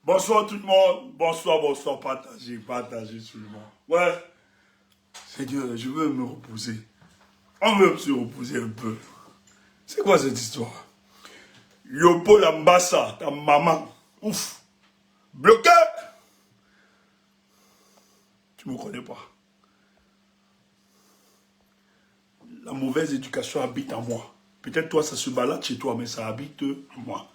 Bonsoir tout le monde, bonsoir, bonsoir, partagez, partagez seulement. Ouais, Seigneur, je veux me reposer. On veut se reposer un peu. C'est quoi cette histoire? Yopo Lambassa, ta maman, ouf, bloqué. Tu me connais pas. La mauvaise éducation habite en moi. Peut-être toi, ça se balade chez toi, mais ça habite en moi.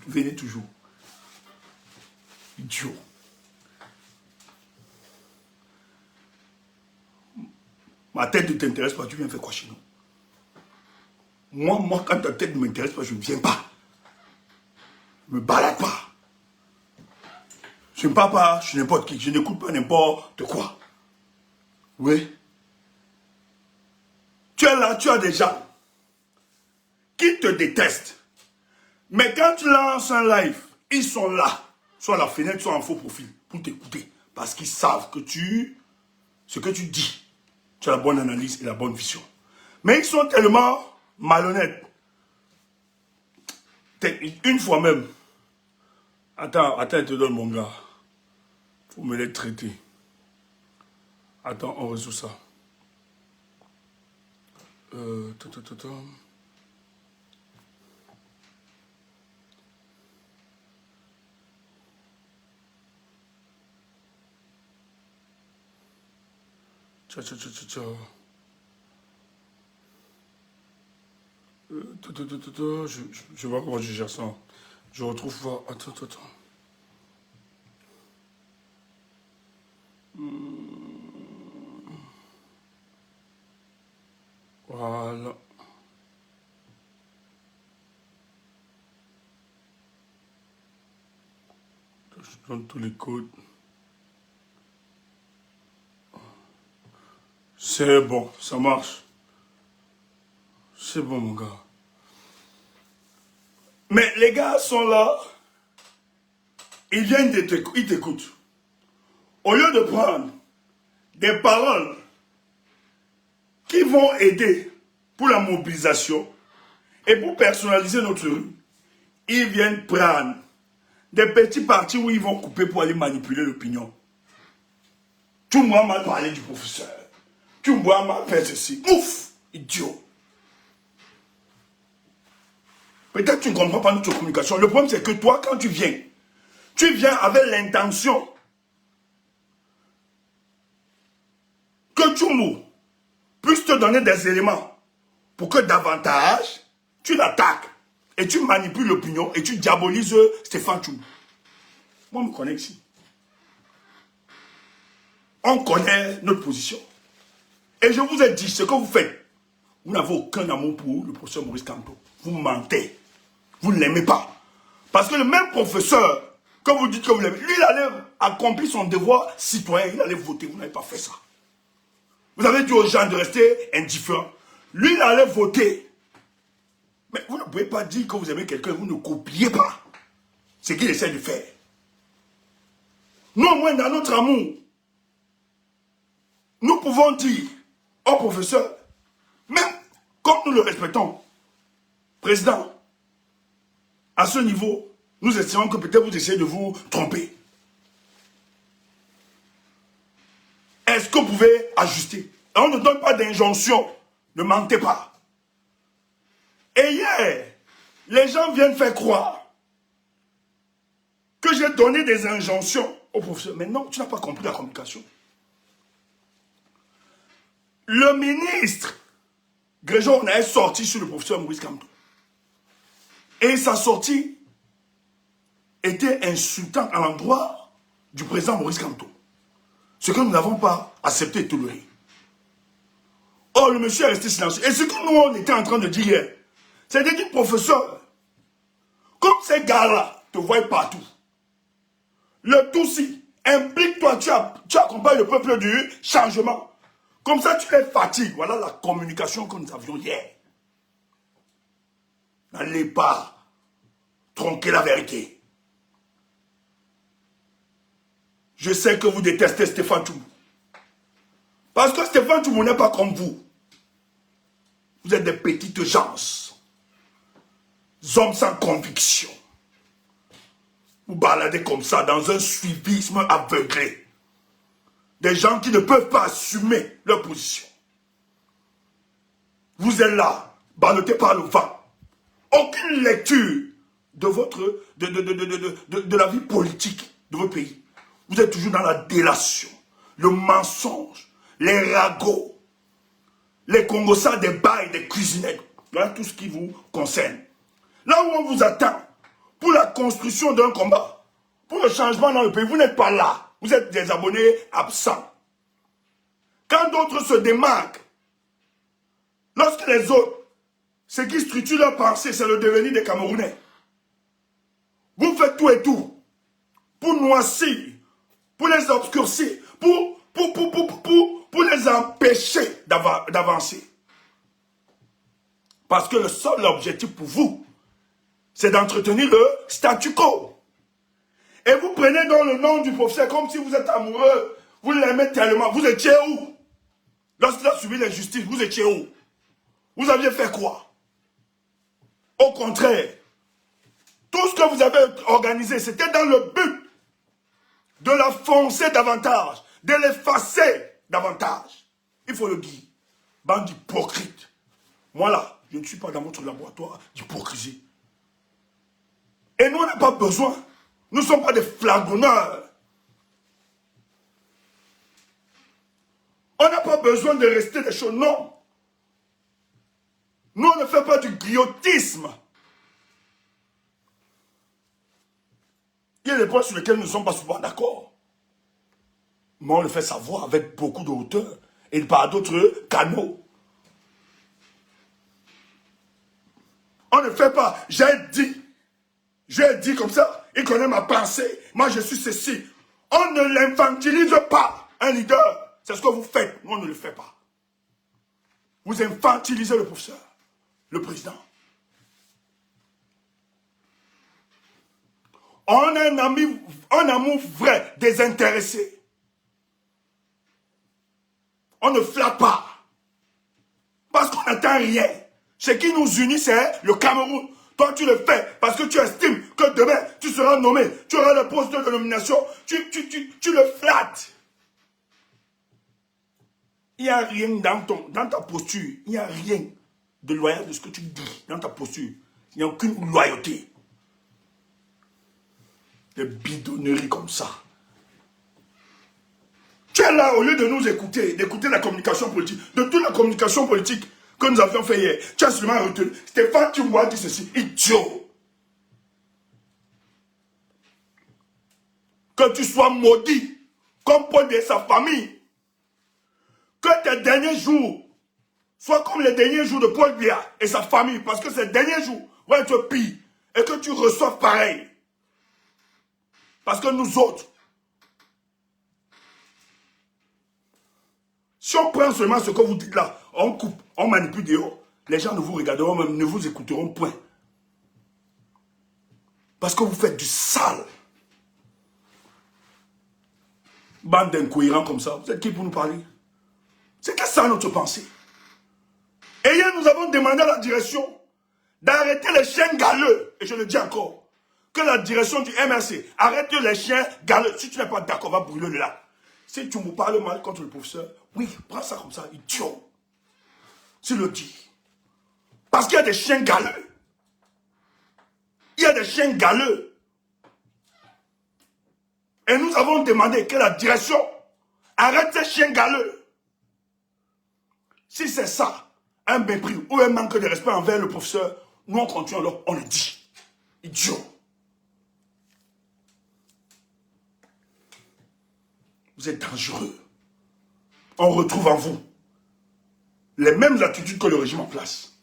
Venez toujours. Idiot. Ma tête ne t'intéresse pas, tu viens faire quoi chez nous? Moi, quand ta tête ne m'intéresse pas, je ne viens pas. Je ne me balade pas. Je ne parle pas chez n'importe qui, je n'écoute pas n'importe quoi. Oui. Tu es là, tu as des gens qui te détestent. Mais quand tu lances un live, ils sont là, soit à la fenêtre, soit en faux profil, pour t'écouter. Parce qu'ils savent que ce que tu dis, tu as la bonne analyse et la bonne vision. Mais ils sont tellement malhonnêtes. Une fois même, attends, je te donne mon gars. Faut me les traiter. Attends, on résout ça. Je vois comment je gère ça. Je retrouve... Attends. Voilà. Je donne tous les codes. C'est bon, ça marche. C'est bon, mon gars. Mais les gars sont là. Ils viennent, ils t'écoutent. Au lieu de prendre des paroles qui vont aider pour la mobilisation et pour personnaliser notre rue, ils viennent prendre des petits partis où ils vont couper pour aller manipuler l'opinion. Tu m'as mal parlé du professeur. Tu m'as mal fait ceci. Ouf, idiot. Peut-être que tu ne comprends pas notre communication. Le problème, c'est que toi, quand tu viens avec l'intention que Tchoumbou puisse te donner des éléments pour que davantage, tu l'attaques et tu manipules l'opinion et tu diabolises Stéphane Tchoumbou. Moi, on me connaît ici. On connaît notre position. Et je vous ai dit, ce que vous faites, vous n'avez aucun amour pour le professeur Maurice Kamto. Vous mentez. Vous ne l'aimez pas. Parce que le même professeur, quand vous dites que vous l'aimez, lui, il allait accomplir son devoir citoyen, il allait voter. Vous n'avez pas fait ça. Vous avez dit aux gens de rester indifférents. Lui, il allait voter. Mais vous ne pouvez pas dire que vous aimez quelqu'un, vous ne copiez pas ce qu'il essaie de faire. Nous, au moins, dans notre amour, nous pouvons dire au professeur, même comme nous le respectons, président, à ce niveau, nous estimons que peut-être vous essayez de vous tromper. Est-ce que vous pouvez ajuster? On ne donne pas d'injonction. Ne mentez pas. Et hier, les gens viennent faire croire que j'ai donné des injonctions au professeur. Mais non, tu n'as pas compris la communication. Le ministre Grégeon est sorti sur le professeur Maurice Kamto. Et sa sortie était insultante à l'endroit du président Maurice Kamto. Ce que nous n'avons pas accepté et toléré. Or, le monsieur est resté silencieux. Et ce que nous, on était en train de dire hier, c'est de dire, professeur, comme ces gars-là te voient partout, le Tutsi, implique-toi, tu accompagnes le peuple du changement. Comme ça, tu les fatigues. Voilà la communication que nous avions hier. N'allez pas tronquer la vérité. Je sais que vous détestez Stéphane Tchoumou. Parce que Stéphane Tchoumou n'est pas comme vous. Vous êtes des petites gens. Hommes sans conviction. Vous baladez comme ça dans un suivisme aveuglé. Des gens qui ne peuvent pas assumer leur position. Vous êtes là, ballottés par le vent. Aucune lecture de votre de la vie politique de votre pays. Vous êtes toujours dans la délation, le mensonge, les ragots, les congossas des bails, des cuisinettes. Voilà tout ce qui vous concerne. Là où on vous attend pour la construction d'un combat, pour le changement dans le pays, vous n'êtes pas là. Vous êtes des abonnés absents. Quand d'autres se démarquent, lorsque les autres, ce qui structure leur pensée, c'est le devenir des Camerounais. Vous faites tout et tout pour noircir, pour les obscurcir, pour les empêcher d'avancer. Parce que le seul objectif pour vous, c'est d'entretenir le statu quo. Et vous prenez dans le nom du professeur comme si vous êtes amoureux, vous l'aimez tellement. Vous étiez où? Lorsqu'il a subi l'injustice, vous étiez où? Vous aviez fait quoi? Au contraire, tout ce que vous avez organisé, c'était dans le but de la foncer davantage, de l'effacer davantage. Il faut le dire. Bande d'hypocrites. Moi là, je ne suis pas dans votre laboratoire d'hypocrisie. Et nous, on n'a pas besoin. Nous ne sommes pas des flagonneurs. On n'a pas besoin de rester des choses. Non. Nous, on ne fait pas du griotisme. Il y a des points sur lesquels nous ne sommes pas souvent d'accord. Mais on le fait savoir avec beaucoup de hauteur et par d'autres canaux. On ne fait pas, j'ai dit comme ça, il connaît ma pensée, moi je suis ceci. On ne l'infantilise pas, un leader. C'est ce que vous faites, nous on ne le fait pas. Vous infantilisez le professeur, le président. On a un amour vrai, désintéressé. On ne flatte pas. Parce qu'on n'attend rien. Ce qui nous unit, c'est le Cameroun. Toi, tu le fais parce que tu estimes que demain, tu seras nommé. Tu auras le poste de nomination. Tu le flattes. Il n'y a rien dans ta posture. Il n'y a rien de loyal de ce que tu dis dans ta posture. Il n'y a aucune loyauté. Des bidonneries comme ça. Tu es là, au lieu de nous écouter, d'écouter la communication politique, de toute la communication politique que nous avions fait hier, tu as seulement retenu. Stéphane Tchoumou a dit ceci, idiot. Que tu sois maudit, comme Paul et sa famille. Que tes derniers jours soient comme les derniers jours de Paul Biya et sa famille, parce que ces derniers jours vont être pires, et que tu reçoives pareil. Parce que nous autres, si on prend seulement ce que vous dites là, on coupe, on manipule dehors, les gens ne vous regarderont même, ne vous écouteront point. Parce que vous faites du sale. Bande d'incohérents comme ça, vous êtes qui pour nous parler? C'est que ça notre pensée. Et hier, nous avons demandé à la direction d'arrêter les chiens galeux. Et je le dis encore, que la direction du MRC arrête les chiens galeux. Si tu n'es pas d'accord, on va brûler le lac. Si tu me parles mal contre le professeur, oui, prends ça comme ça, idiot. Tu le dis. Parce qu'il y a des chiens galeux. Il y a des chiens galeux. Et nous avons demandé que la direction arrête ces chiens galeux. Si c'est ça, un mépris ou un manque de respect envers le professeur, nous on continue alors, on le dit. Idiot. Vous êtes dangereux. On retrouve en vous les mêmes attitudes que le régime en place.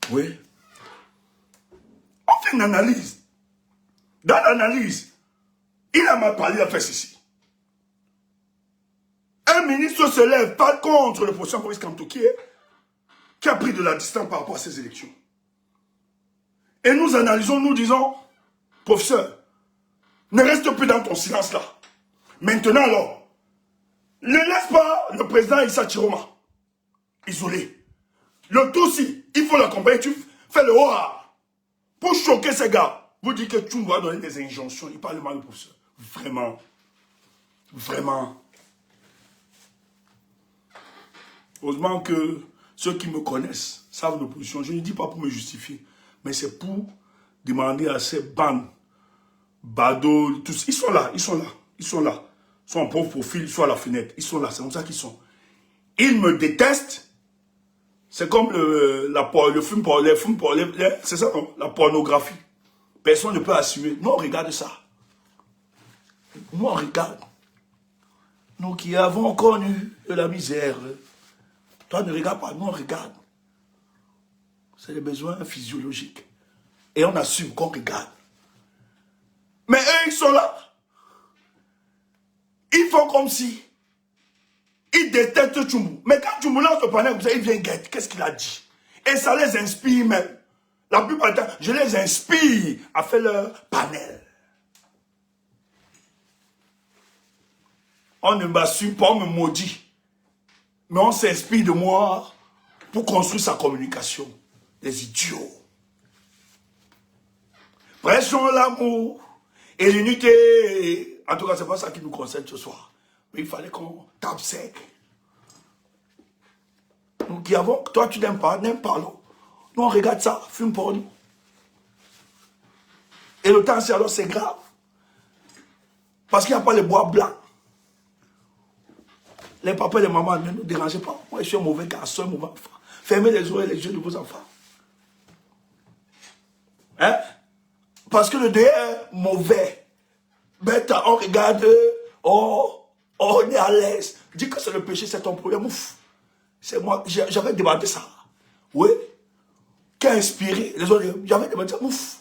Oui. On fait une analyse. Dans l'analyse, il a mal parlé, il a fait ceci. Un ministre se lève pas contre le professeur Maurice Kamto qui a pris de la distance par rapport à ces élections. Et nous analysons, nous disons, professeur, ne reste plus dans ton silence là. Maintenant alors, ne laisse pas le président Issa Chiroma isolé. Le Tutsi, il faut l'accompagner, tu fais le hoa. Pour choquer ces gars, vous dites que tu dois donner des injonctions, il parle mal du professeur. Vraiment. Vraiment. Heureusement que ceux qui me connaissent savent nos positions. Je ne dis pas pour me justifier, mais c'est pour demander à ces bandes, badauds, tous. Ils sont là, ils sont là, ils sont là. Ils sont en pauvre profil, soit à la fenêtre. Ils sont là, c'est comme ça qu'ils sont. Ils me détestent. C'est comme le film, c'est ça, non? La pornographie. Personne ne peut assumer. Nous, on regarde ça. Nous, on regarde. Nous qui avons connu de la misère. Toi, ne regarde pas, nous, on regarde. C'est des besoins physiologiques. Et on assume qu'on regarde. Mais eux, ils sont là. Ils font comme si. Ils détestent Tchoumou. Mais quand Tchoumou lance le panel, il vient guetter. Qu'est-ce qu'il a dit? Et ça les inspire même. La plupart du temps, je les inspire à faire leur panel. On ne m'assume pas, on me maudit. Mais on s'inspire de moi pour construire sa communication. Des idiots. Prêchons l'amour et l'unité. En tout cas, ce n'est pas ça qui nous concerne ce soir. Mais il fallait qu'on tape sec. Nous qui avons, toi tu n'aimes pas, n'aime pas, non. Nous on regarde ça, fume pour nous. Et le temps c'est alors c'est grave. Parce qu'il n'y a pas les bois blancs. Les papas et les mamans ne nous dérangez pas. Moi je suis un mauvais garçon, un mauvais enfant. Fermez les oreilles et les yeux de vos enfants. Hein? Parce que le dé est mauvais. Bête, on regarde, on est à l'aise. Dis que c'est le péché, c'est ton problème. Ouf. C'est moi, j'avais demandé ça. Oui. Qui a inspiré les autres? J'avais demandé ça. Ouf.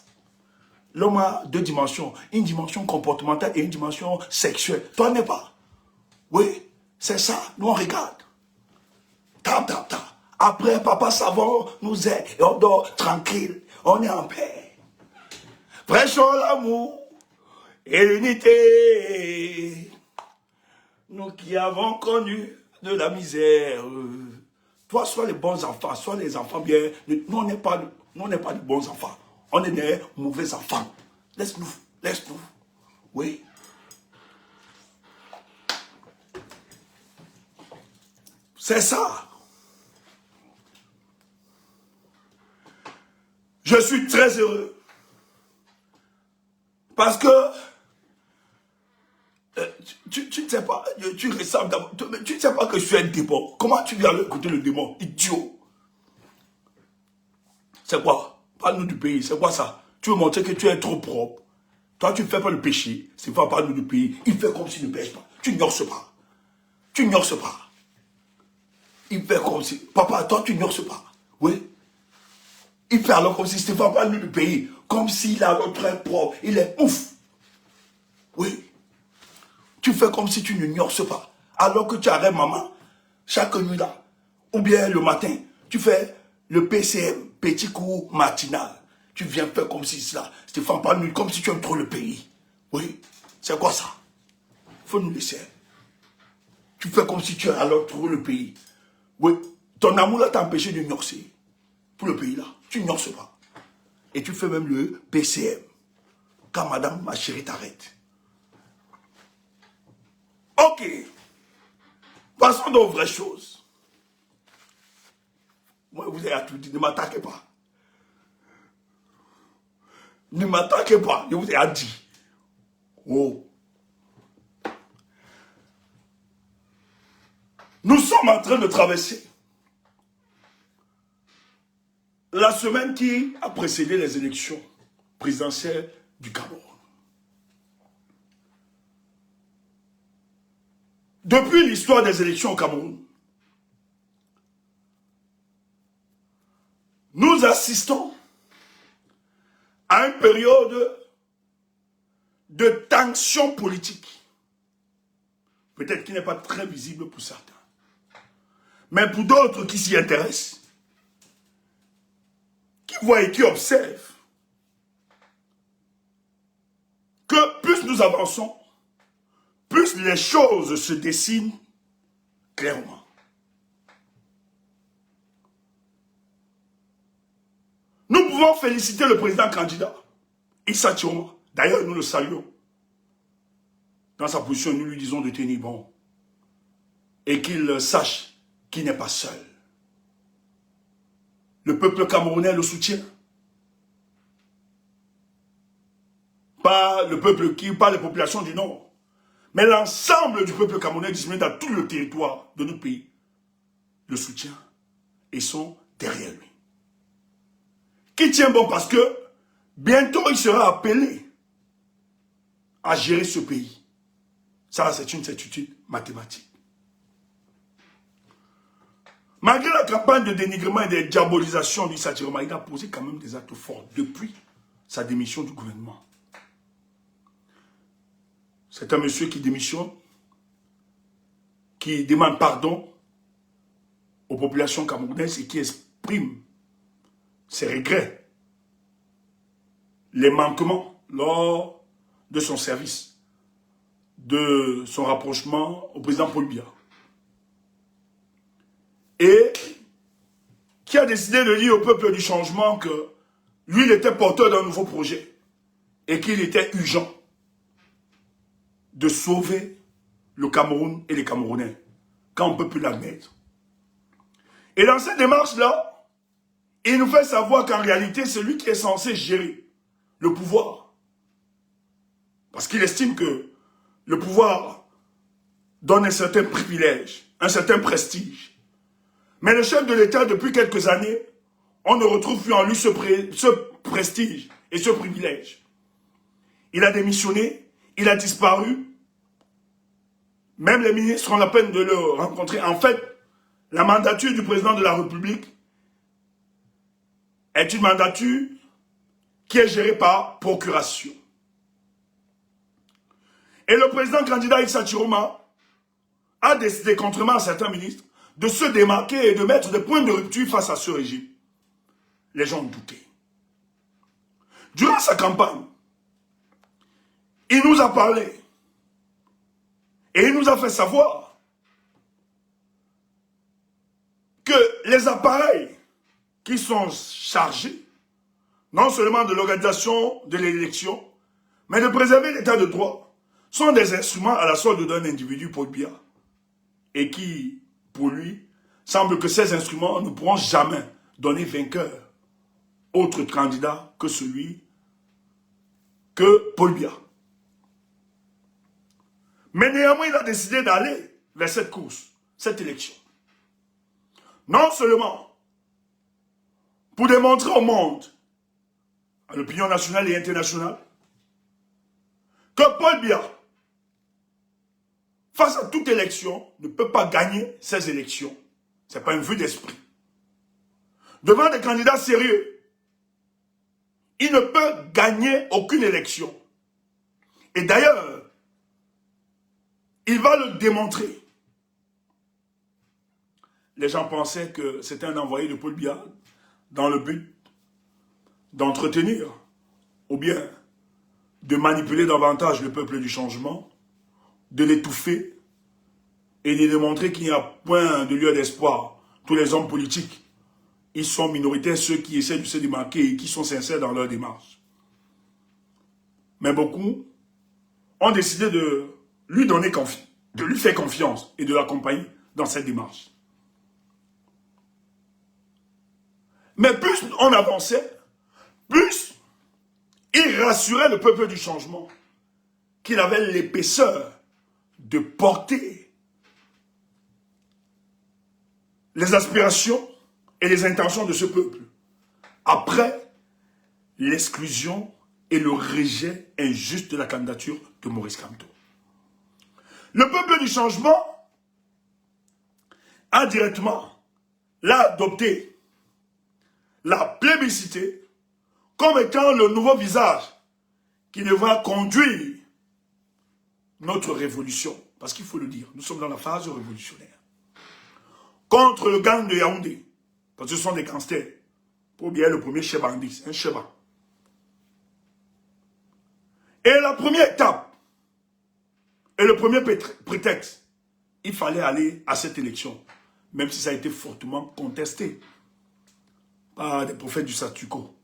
L'homme a deux dimensions. Une dimension comportementale et une dimension sexuelle. Toi, n'est pas. Oui. C'est ça. Nous, on regarde. Tap, tap, tap. Après, papa savant nous aide. Et on dort tranquille. On est en paix. Prêchons l'amour et l'unité. Nous qui avons connu de la misère. Toi, sois les bons enfants, sois les enfants bien. Nous, on n'est pas de bons enfants. On est des mauvais enfants. Laisse-nous, laisse-nous. Oui. C'est ça. Je suis très heureux. Parce que tu ne sais pas, tu ressembles d'abord. Tu ne sais pas que je suis un démon. Comment tu viens écouter le démon? Idiot. C'est quoi? Parle-nous du pays. C'est quoi ça? Tu veux montrer que tu es trop propre. Toi, tu ne fais pas le péché. C'est pas parle-nous du pays. Il fait comme s'il ne pêche pas. Tu n'orces pas. Tu n'orces pas. Il fait comme si... Papa, toi, tu n'orces pas. Oui. Il fait alors comme si Stéphane parle du pays. Comme s'il a l'autre très propre. Il est ouf. Oui. Tu fais comme si tu ne n'orces pas. Alors que tu arrêtes maman, chaque nuit là. Ou bien le matin, tu fais le PCM, petit cours matinal. Tu viens faire comme si cela. Stéphane parle comme si tu aimes trop le pays. Oui. C'est quoi ça? Faut nous laisser. Tu fais comme si tu aimes alors trop le pays. Oui. Ton amour là t'a empêché de n'orcer. Pour le pays là. Tu n'orces pas. Et tu fais même le PCM. Quand madame, ma chérie, t'arrête. Ok. Passons aux vraies choses. Moi, vous avez tout dit, ne m'attaquez pas. Ne m'attaquez pas, je vous ai dit. Oh. Nous sommes en train de traverser la semaine qui a précédé les élections présidentielles du Cameroun. Depuis l'histoire des élections au Cameroun, nous assistons à une période de tension politique. Peut-être qui n'est pas très visible pour certains. Mais pour d'autres qui s'y intéressent, qui voient et qui observent, que plus nous avançons, plus les choses se dessinent clairement. Nous pouvons féliciter le président candidat, Issa Chiroma. D'ailleurs, nous le saluons. Dans sa position, nous lui disons de tenir bon. Et qu'il sache qu'il n'est pas seul. Le peuple camerounais le soutient. Pas le peuple pas les populations du Nord. Mais l'ensemble du peuple camerounais disponible dans tout le territoire de notre pays le soutient et sont derrière lui. Qui tient bon parce que bientôt il sera appelé à gérer ce pays. Ça, c'est une certitude mathématique. Malgré la campagne de dénigrement et de diabolisation d'Issa Chiroma, il a posé quand même des actes forts depuis sa démission du gouvernement. C'est un monsieur qui démissionne, qui demande pardon aux populations camerounaises et qui exprime ses regrets, les manquements lors de son service, de son rapprochement au président Paul Biya. Et qui a décidé de dire au peuple du changement que lui, il était porteur d'un nouveau projet et qu'il était urgent de sauver le Cameroun et les Camerounais, quand on ne peut plus l'admettre. Et dans cette démarche-là, il nous fait savoir qu'en réalité, c'est lui qui est censé gérer le pouvoir. Parce qu'il estime que le pouvoir donne un certain privilège, un certain prestige. Mais le chef de l'État, depuis quelques années, on ne retrouve plus en lui ce prestige et ce privilège. Il a démissionné, il a disparu. Même les ministres ont la peine de le rencontrer. En fait, la mandature du président de la République est une mandature qui est gérée par procuration. Et le président candidat Issa Chiroma a décidé, contrairement à certains ministres, de se démarquer et de mettre des points de rupture face à ce régime. Les gens ont douté. Durant sa campagne, il nous a parlé et il nous a fait savoir que les appareils qui sont chargés, non seulement de l'organisation de l'élection, mais de préserver l'état de droit, sont des instruments à la solde d'un individu, Paul Biya, et qui, pour lui, semble que ces instruments ne pourront jamais donner vainqueur autre candidat que celui que Paul Biya. Mais néanmoins, il a décidé d'aller vers cette course, cette élection. Non seulement pour démontrer au monde, à l'opinion nationale et internationale, que Paul Biya, face à toute élection, ne peut pas gagner ces élections. Ce n'est pas un vue d'esprit. Devant des candidats sérieux, il ne peut gagner aucune élection. Et d'ailleurs, il va le démontrer. Les gens pensaient que c'était un envoyé de Paul Biya dans le but d'entretenir ou bien de manipuler davantage le peuple du changement, de l'étouffer et de démontrer qu'il n'y a point de lieu d'espoir. Tous les hommes politiques, ils sont minoritaires, ceux qui essaient de se démarquer et qui sont sincères dans leur démarche. Mais beaucoup ont décidé de lui donner confiance, de lui faire confiance et de l'accompagner dans cette démarche. Mais plus on avançait, plus il rassurait le peuple du changement qu'il avait l'épaisseur de porter les aspirations et les intentions de ce peuple après l'exclusion et le rejet injuste de la candidature de Maurice Kamto. Le peuple du changement indirectement l'a adopté, l'a plébiscité comme étant le nouveau visage qui devra conduire notre révolution. Parce qu'il faut le dire, nous sommes dans la phase révolutionnaire. Contre le gang de Yaoundé, parce que ce sont des gangsters. Pour bien le premier chef bandit, c'est un cheba. Et la première étape, et le premier prétexte, il fallait aller à cette élection, même si ça a été fortement contesté par des prophètes du statu quo.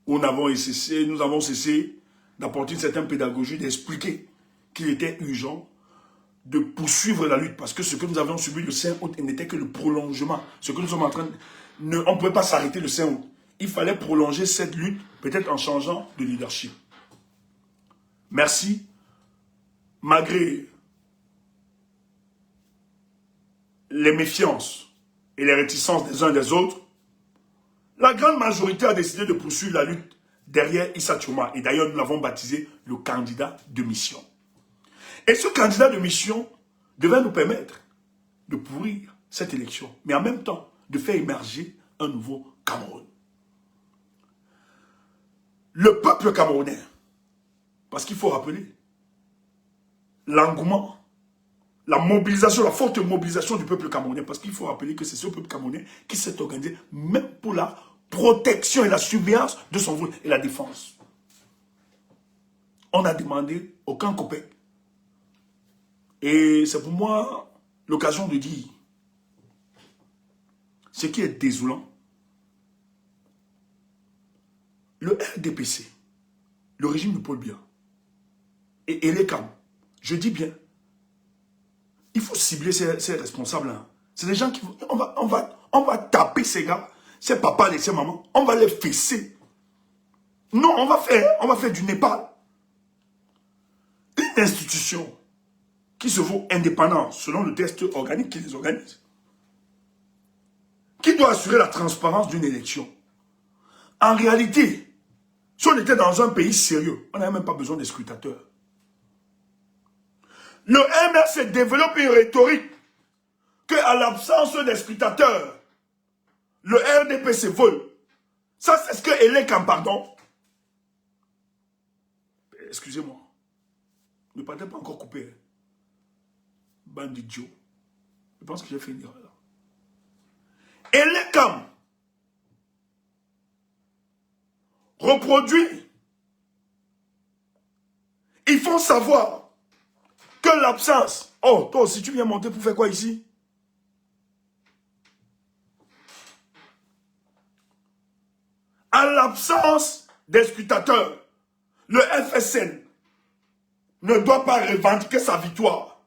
Où nous avons cessé d'apporter une certaine pédagogie, d'expliquer qu'il était urgent de poursuivre la lutte, parce que ce que nous avions subi le 5 août n'était que le prolongement. Ce que nous sommes en train de... On ne pouvait pas s'arrêter le 5 août. Il fallait prolonger cette lutte, peut-être en changeant de leadership. Merci. Malgré les méfiances et les réticences des uns des autres, la grande majorité a décidé de poursuivre la lutte derrière Issa Tchouma. Et d'ailleurs, nous l'avons baptisé le candidat de mission. Et ce candidat de mission devait nous permettre de pourrir cette élection, mais en même temps, de faire émerger un nouveau Cameroun. Le peuple camerounais, parce qu'il faut rappeler, l'engouement, la mobilisation, la forte mobilisation du peuple camerounais, parce qu'il faut rappeler que c'est ce peuple camerounais qui s'est organisé même pour la protection et la surveillance de son vote et la défense. On a demandé aucun copain. Et c'est pour moi l'occasion de dire ce qui est désolant. Le RDPC, le régime de Paul Biya et les CAM, je dis bien, il faut cibler ces responsables-là. C'est des gens qui... On va taper ces gars, ces papas et ces mamans, on va les fesser. Non, on va faire du Népal. Une institution qui se vaut indépendante selon le test organique qui les organise, qui doit assurer la transparence d'une élection. En réalité, si on était dans un pays sérieux, on n'avait même pas besoin des scrutateurs. Le MRC développe une rhétorique qu'à l'absence des scrutateurs, le RDPC vole. Ça, c'est ce que Elekam, pardon. Excusez-moi. Ne partez pas encore coupé. Bandit Joe. Je pense que j'ai fait une erreur là. Elekam reproduit. Ils font savoir que l'absence... Oh, toi aussi, tu viens monter pour faire quoi ici? À l'absence des scrutateurs, le FSN ne doit pas revendiquer sa victoire.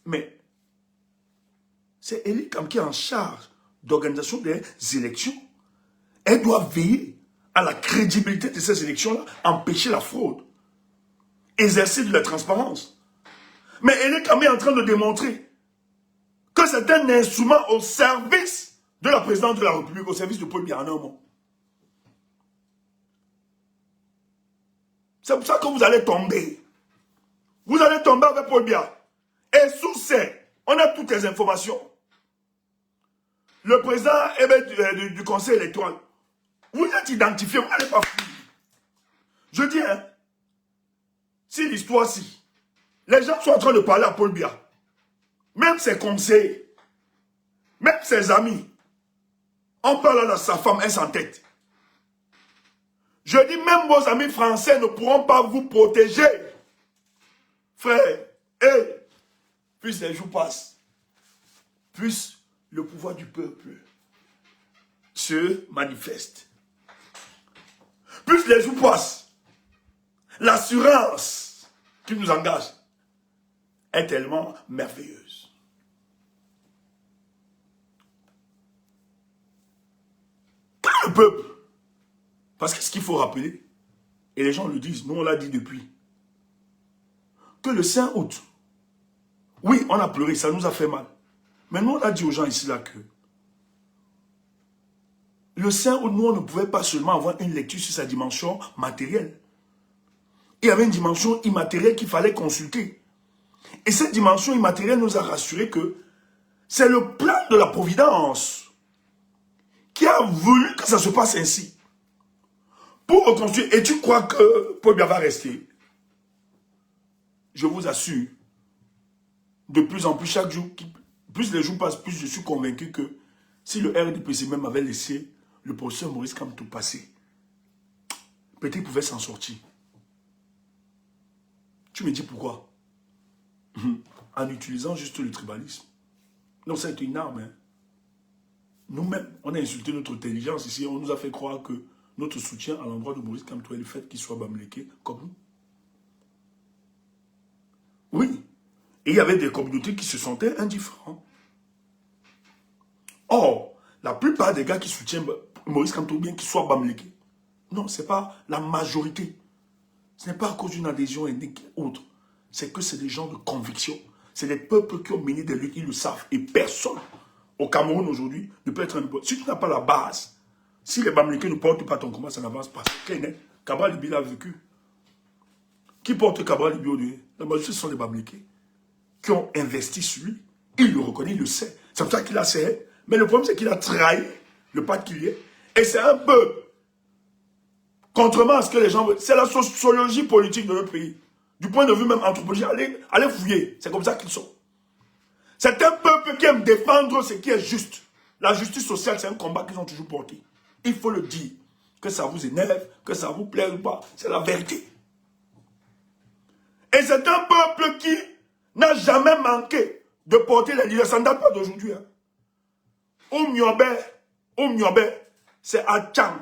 Mais c'est Elekam qui est en charge d'organisation des élections. Elle doit veiller à la crédibilité de ces élections-là, empêcher la fraude, exercer de la transparence. Mais Elekam est en train de démontrer que c'est un instrument au service de la présidente de la République, au service de Paul Biya en un mot. C'est pour ça que vous allez tomber. Vous allez tomber avec Paul Biya. Et sous c'est, on a toutes les informations. Le président du conseil électoral, vous êtes identifié, vous n'allez pas fouiller. Je dis, hein, si l'histoire-ci, les gens sont en train de parler à Paul Biya, même ses conseillers, même ses amis, on parle à sa femme, elle s'entête. Je dis, même vos amis français ne pourront pas vous protéger. Frère, plus les jours passent, plus le pouvoir du peuple se manifeste. Plus les jours passent, l'assurance qui nous engage est tellement merveilleuse. Quand le peuple, parce que ce qu'il faut rappeler, et les gens le disent, nous on l'a dit depuis, que le 5 août, oui, on a pleuré, ça nous a fait mal. Mais nous, on a dit aux gens ici là que le Saint, nous, on ne pouvait pas seulement avoir une lecture sur sa dimension matérielle. Il y avait une dimension immatérielle qu'il fallait consulter. Et cette dimension immatérielle nous a rassuré que c'est le plan de la providence qui a voulu que ça se passe ainsi. Pour reconstruire, et tu crois que Paul Biya va rester? Je vous assure, de plus en plus, chaque jour, plus les jours passent, plus je suis convaincu que si le RDPC même avait laissé le professeur Maurice Kamto passer, peut-être qu'il pouvait s'en sortir. Tu me dis pourquoi? En utilisant juste le tribalisme. Non, c'est une arme. Hein. Nous-mêmes, on a insulté notre intelligence ici. On nous a fait croire que notre soutien à l'endroit de Maurice Kamto est le fait qu'il soit bamléqué comme nous. Oui. Et il y avait des communautés qui se sentaient indifférents. Or, la plupart des gars qui soutiennent Maurice Kamto, bien qu'ils soient bamléqués, non, ce n'est pas la majorité. Ce n'est pas à cause d'une adhésion ethnique ou autre. C'est que c'est des gens de conviction. C'est des peuples qui ont mené des luttes, ils le savent. Et personne au Cameroun aujourd'hui ne peut être un... Si tu n'as pas la base, si les Bamlékés ne portent pas ton combat, ça n'avance pas. C'est clair, Cabral Libi l'a vécu. Qui porte Cabral Libi aujourd'hui? La majorité, ce sont les Bamlékés qui ont investi sur lui. Il le reconnaît, il le sait. C'est pour ça qu'il a serré. Mais le problème, c'est qu'il a trahi le particulier. Et c'est un peu, contrairement à ce que les gens veulent, c'est la sociologie politique de notre pays. Du point de vue même anthropologique, allez fouiller. C'est comme ça qu'ils sont. C'est un peuple qui aime défendre ce qui est juste. La justice sociale, c'est un combat qu'ils ont toujours porté. Il faut le dire. Que ça vous énerve, que ça vous plaise ou pas, c'est la vérité. Et c'est un peuple qui n'a jamais manqué de porter les leaders. Ça ne date pas d'aujourd'hui. Hein. Au Myobe, c'est à Tchang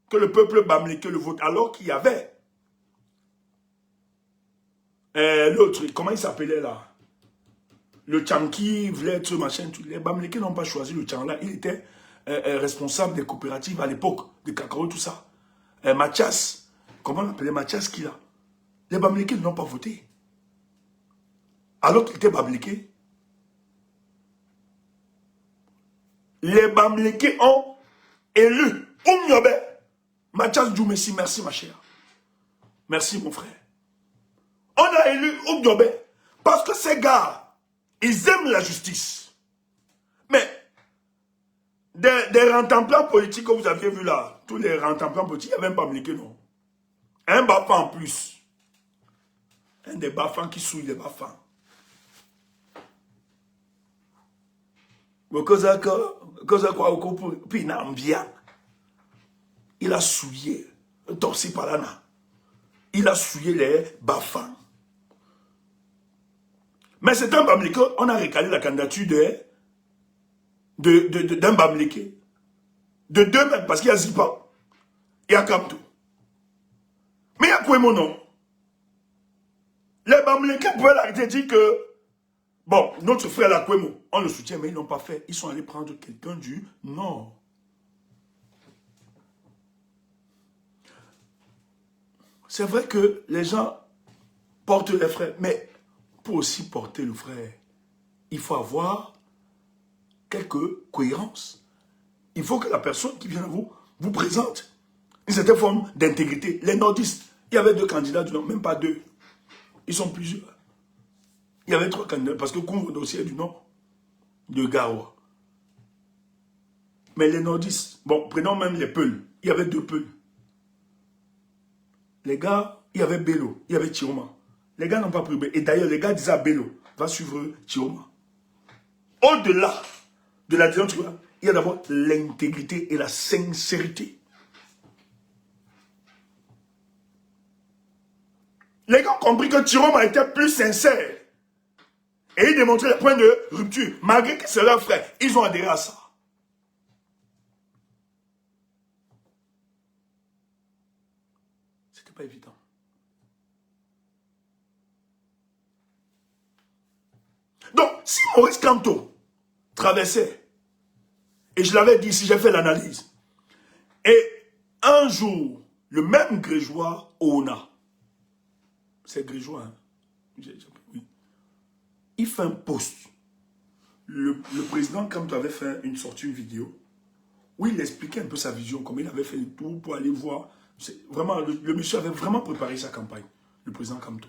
que le peuple bamléké le vote. Alors qu'il y avait l'autre, comment il s'appelait là? Le Tchang qui voulait être machin. Les bamlékés n'ont pas choisi le Tchang là. Il était responsable des coopératives à l'époque, de cacao, tout ça. Mathias, comment on l'appelait Mathias qui là? Les bamlékés n'ont pas voté. Alors qu'il était bamléké. Les bamlékés ont élu Oumyobe. Mathias Djoumessi, merci ma chère. Merci mon frère. On a élu Oumyobe parce que ces gars, ils aiment la justice. Mais des rentemplants politiques que vous aviez vu là, tous les rentemplants politiques, il n'y avait même pas bamléké, non. Un bafan en plus. Un des bafans qui souille les bafans. Il a souillé, torsi palana. Il a souillé les bafans. Mais c'est un bamléké, on a recalé la candidature d'un bamléké. De deux même, parce qu'il y a Zipa, il y a Kamto. Mais il y a quoi mon nom? Les bamlékés pouvaient l'arrêter et dire que bon, notre frère Lakwemo, on le soutient, mais ils n'ont pas fait. Ils sont allés prendre quelqu'un du Nord. C'est vrai que les gens portent les frères, mais pour aussi porter le frère, il faut avoir quelques cohérences. Il faut que la personne qui vient à vous présente une certaine forme d'intégrité. Les nordistes, il y avait deux candidats du Nord, même pas deux. Ils sont plusieurs. Il y avait trois candidats, parce que Koumou dossier est du Nord, de Gawa. Mais les nordistes, bon, prenons même les Peuls. Il y avait deux Peuls. Les gars, il y avait Bello, il y avait Chioma. Les gars n'ont pas pris Bello. Et d'ailleurs, les gars disaient à Bello, va suivre Chioma. Au-delà de la discussion, il y a d'abord l'intégrité et la sincérité. Les gars ont compris que Chioma était plus sincère. Et ils démontraient les points de rupture. Malgré que c'est leur frère, ils ont adhéré à ça. C'était pas évident. Donc, si Maurice Kamto traversait, et je l'avais dit, si j'ai fait l'analyse, et un jour, le même Grégeois Ona, c'est Grégeois, hein? Oui. Il fait un post. le président, quand tu avais fait une sortie, une vidéo, où il expliquait un peu sa vision, comme il avait fait le tour pour aller voir. Vraiment, le monsieur avait vraiment préparé sa campagne, le président Kamto.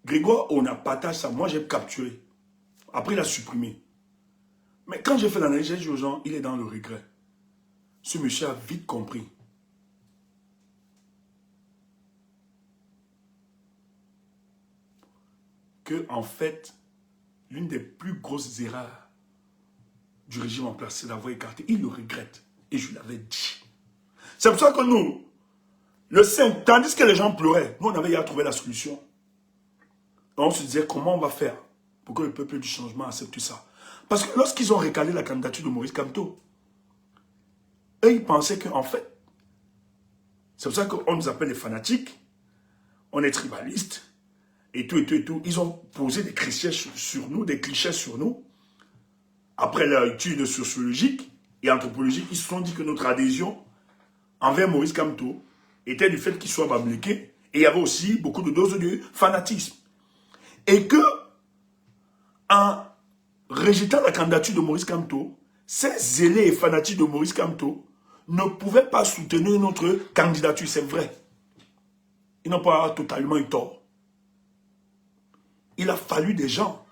Grégoire, on a partagé ça. Moi, j'ai capturé. Après, il a supprimé. Mais quand j'ai fait l'analyse, j'ai dit aux gens, il est dans le regret. Ce monsieur a vite compris. Que, en fait, l'une des plus grosses erreurs du régime en place, c'est d'avoir écarté. Il le regrette. Et je l'avais dit. C'est pour ça que nous, le 5, tandis que les gens pleuraient, nous, on avait à trouver la solution. On se disait, comment on va faire pour que le peuple du changement accepte ça? Parce que lorsqu'ils ont recalé la candidature de Maurice Kamto, eux, ils pensaient qu'en fait, c'est pour ça qu'on nous appelle les fanatiques, on est tribalistes, et tout, et tout, et tout. Ils ont posé des clichés sur nous, Après leur étude sociologique et anthropologique, ils se sont dit que notre adhésion envers Maurice Kamto était du fait qu'il soit babléqué, et il y avait aussi beaucoup de doses de fanatisme. Et que, en rejetant la candidature de Maurice Kamto, ces zélés et fanatiques de Maurice Kamto ne pouvaient pas soutenir notre candidature, c'est vrai. Ils n'ont pas totalement eu tort. Il a fallu des gens,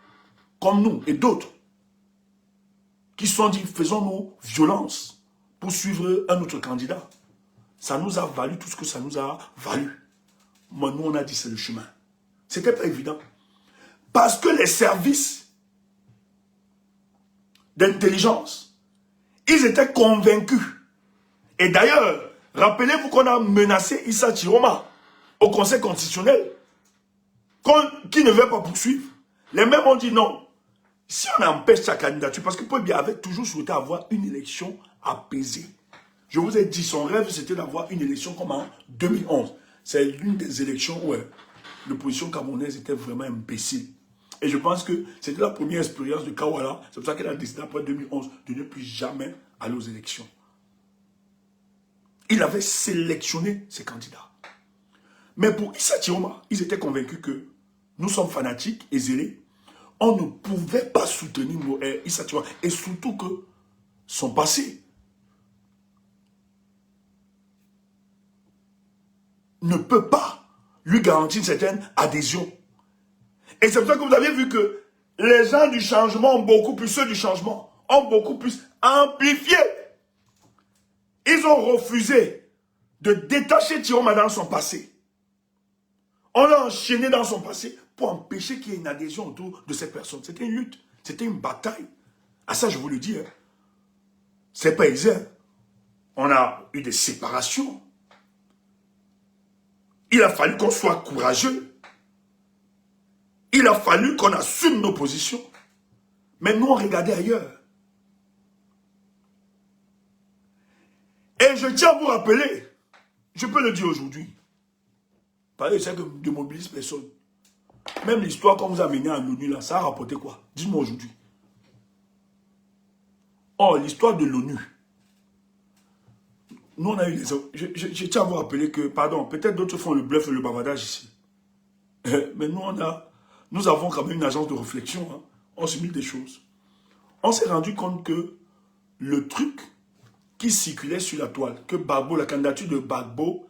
comme nous et d'autres, qui se sont dit, faisons-nous violence pour suivre un autre candidat. Ça nous a valu tout ce que ça nous a valu. Mais nous, on a dit, c'est le chemin. C'était pas évident. Parce que les services d'intelligence, ils étaient convaincus. Et d'ailleurs, rappelez-vous qu'on a menacé Issa Chiroma au Conseil constitutionnel, qui ne veut pas poursuivre. Les mêmes ont dit non. Si on empêche sa candidature, parce que Paul Biya avait toujours souhaité avoir une élection apaisée. Je vous ai dit, son rêve, c'était d'avoir une élection comme en 2011. C'est l'une des élections où l'opposition camerounaise était vraiment imbécile. Et je pense que c'était la première expérience de Kawala. C'est pour ça qu'elle a décidé après 2011 de ne plus jamais aller aux élections. Il avait sélectionné ses candidats. Mais pour Issa Chiroma, ils étaient convaincus que nous sommes fanatiques et zélés. On ne pouvait pas soutenir Issa Chiroma. Et surtout que son passé ne peut pas lui garantir une certaine adhésion. Et c'est pour ça que vous avez vu que les gens du changement ont beaucoup plus, ceux du changement ont beaucoup plus amplifié. Ils ont refusé de détacher Chiroma dans son passé. On l'a enchaîné dans son passé pour empêcher qu'il y ait une adhésion autour de cette personne. C'était une lutte, c'était une bataille. Ah ça, je vous le dis, hein. C'est pas aisé. On a eu des séparations. Il a fallu qu'on soit courageux. Il a fallu qu'on assume nos positions. Mais nous, on regardait ailleurs. Et je tiens à vous rappeler, je peux le dire aujourd'hui, parce que c'est que je ne démobilise personne. Même l'histoire qu'on vous a menée à l'ONU, là, ça a rapporté quoi? Dites-moi aujourd'hui. Oh, l'histoire de l'ONU. Nous, on a eu des... Je tiens à vous rappeler que, pardon, peut-être d'autres font le bluff et le bavardage ici. Mais nous avons quand même une agence de réflexion. Hein. On s'est mis des choses. On s'est rendu compte que le truc qui circulait sur la toile, que Gbagbo, la candidature de Gbagbo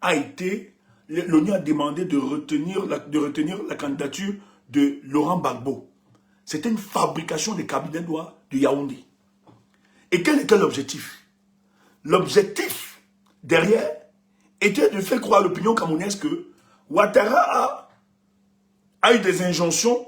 a été... L'ONU a demandé de retenir la candidature de Laurent Gbagbo. C'était une fabrication des cabinets de Yaoundé. Et quel était l'objectif? L'objectif derrière était de faire croire à l'opinion camerounaise que Ouattara a eu des injonctions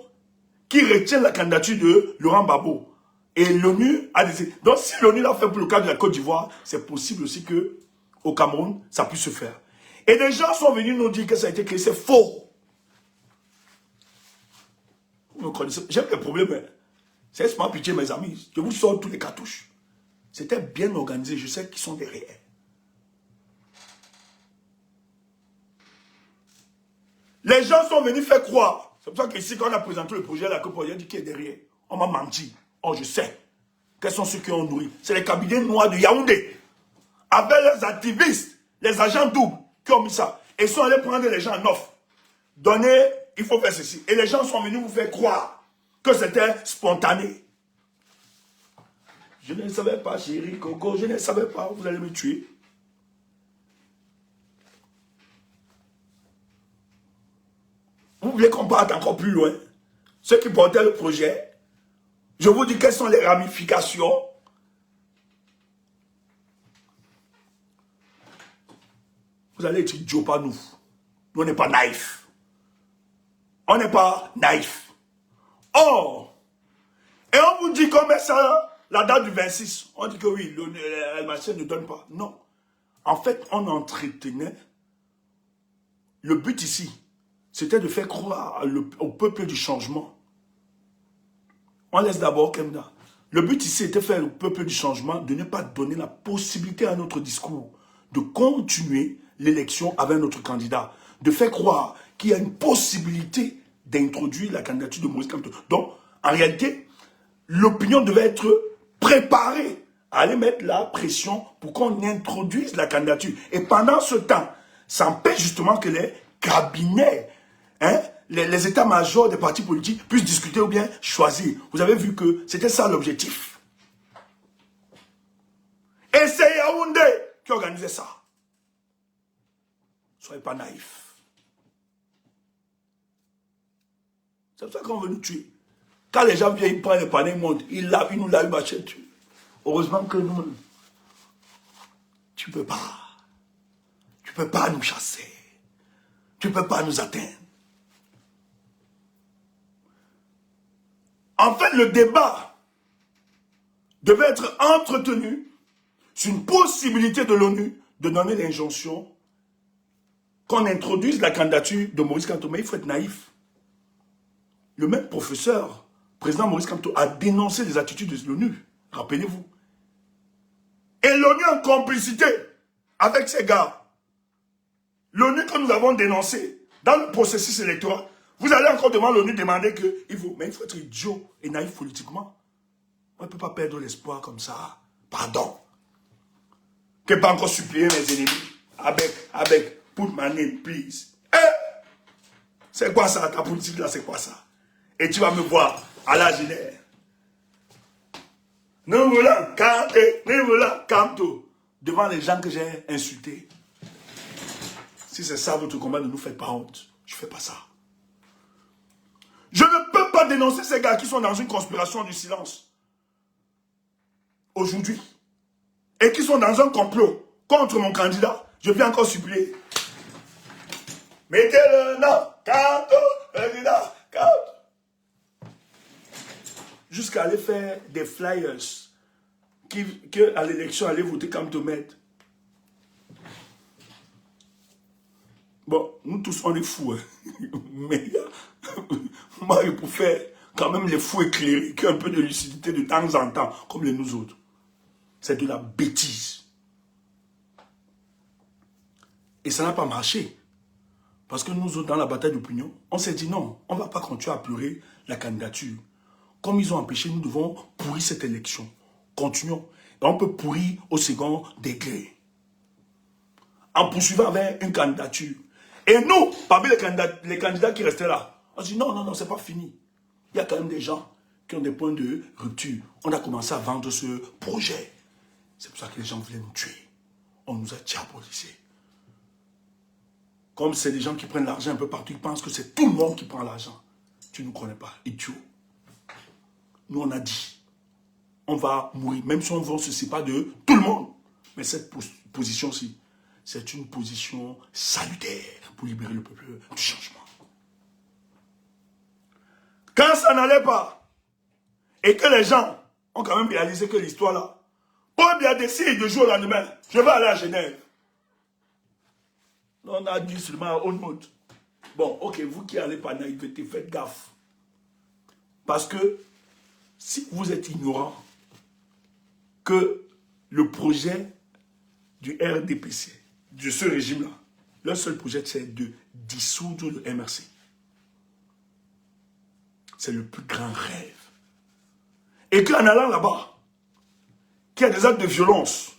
qui retiennent la candidature de Laurent Gbagbo. Et l'ONU a décidé. Donc si l'ONU l'a fait pour le cas de la Côte d'Ivoire, c'est possible aussi qu'au Cameroun, ça puisse se faire. Et des gens sont venus nous dire que ça a été créé, c'est faux. Vous connaissez, j'ai un problème. C'est pas pitié, mes amis. Je vous sors tous les cartouches. C'était bien organisé, je sais qu'ils sont derrière. Les gens sont venus faire croire. C'est pour ça qu'ici, quand on a présenté le projet, la COP, il a dit qui est derrière. On m'a menti. Oh, je sais. Quels sont ceux qui ont nourri? C'est les cabinets noirs de Yaoundé. Avec les activistes, les agents doubles qui ont mis ça. Et ils sont allés prendre les gens en offre. Donner il faut faire ceci. Et les gens sont venus vous faire croire que c'était spontané. Je ne savais pas, chérie Coco, je ne savais pas, vous allez me tuer. Vous voulez qu'on parte encore plus loin? Ceux qui portaient le projet, je vous dis quelles sont les ramifications. Vous allez être idiots, pas nous. Nous, on n'est pas naïfs. On n'est pas naïfs. Or, et on vous dit qu'on met ça, la date du 26. On dit que oui, le machin ne donne pas. Non. En fait, on entretenait. Le but ici, c'était de faire croire au peuple du changement. On laisse d'abord Kemda. Le but ici était de faire au peuple du changement de ne pas donner la possibilité à notre discours de continuer l'élection avec notre candidat. De faire croire qu'il y a une possibilité d'introduire la candidature de Maurice Kamto. Donc, en réalité, l'opinion devait être préparée à aller mettre la pression pour qu'on introduise la candidature. Et pendant ce temps, ça empêche justement que les cabinets, les états-majors des partis politiques puissent discuter ou bien choisir. Vous avez vu que c'était ça l'objectif. Et c'est Yaoundé qui organisait ça. Soyez pas naïfs. C'est pour ça qu'on veut nous tuer. Quand les gens viennent, ils prennent le panier, ils montent. Ils nous lavent, ils m'achètent. Heureusement que nous, tu ne peux pas. Tu ne peux pas nous chasser. Tu ne peux pas nous atteindre. En fait, le débat devait être entretenu sur une possibilité de l'ONU de donner l'injonction qu'on introduise la candidature de Maurice Kamto. Mais il faut être naïf. Le même professeur, président Maurice Kamto, a dénoncé les attitudes de l'ONU. Rappelez-vous. Et l'ONU en complicité avec ces gars. L'ONU que nous avons dénoncé dans le processus électoral, vous allez encore devant l'ONU demander que mais il faut être idiot et naïf politiquement. On ne peut pas perdre l'espoir comme ça. Pardon. Que pas encore supplier mes ennemis. Avec, put my name, please. C'est quoi ça, ta politique là, c'est quoi ça? Et tu vas me voir à la Genève. Nous voulons Kamto devant les gens que j'ai insultés. Si c'est ça votre combat, ne nous faites pas honte. Je ne fais pas ça. Je ne peux pas dénoncer ces gars qui sont dans une conspiration du silence. Aujourd'hui. Et qui sont dans un complot contre mon candidat. Je viens encore supplier. Mettez le nom, Kamto, candidat, Kamto. Jusqu'à aller faire des flyers que à l'élection, aller voter Kamto Med. Bon, nous tous, on est fous. Hein. Mais moi, je préfère quand même les fous éclairés, qui ont un peu de lucidité de temps en temps, comme les nous autres. C'est de la bêtise. Et ça n'a pas marché. Parce que nous autres, dans la bataille d'opinion, on s'est dit non, on ne va pas continuer à pleurer la candidature. Comme ils ont empêché, nous devons pourrir cette élection. Continuons. Et on peut pourrir au second degré. En poursuivant avec une candidature. Et nous, parmi les candidats qui restaient là, on dit non, c'est pas fini. Il y a quand même des gens qui ont des points de rupture. On a commencé à vendre ce projet. C'est pour ça que les gens voulaient nous tuer. On nous a diabolisés. Comme c'est des gens qui prennent l'argent un peu partout, ils pensent que c'est tout le monde qui prend l'argent. Tu ne nous connais pas, idiot. Nous, on a dit, on va mourir, même si on ne se sépare de tout le monde. Mais cette position-ci, c'est une position salutaire pour libérer le peuple du changement. Quand ça n'allait pas, et que les gens ont quand même réalisé que l'histoire là, Paul Biya décide de jour au lendemain, je vais aller à Genève. On a dit seulement on monte. Bon, ok, vous qui allez par naïveté, faites gaffe. Parce que si vous êtes ignorant que le projet du RDPC, de ce régime-là, leur seul projet, c'est de dissoudre le MRC. C'est le plus grand rêve. Et qu'en allant là-bas, qu'il y a des actes de violence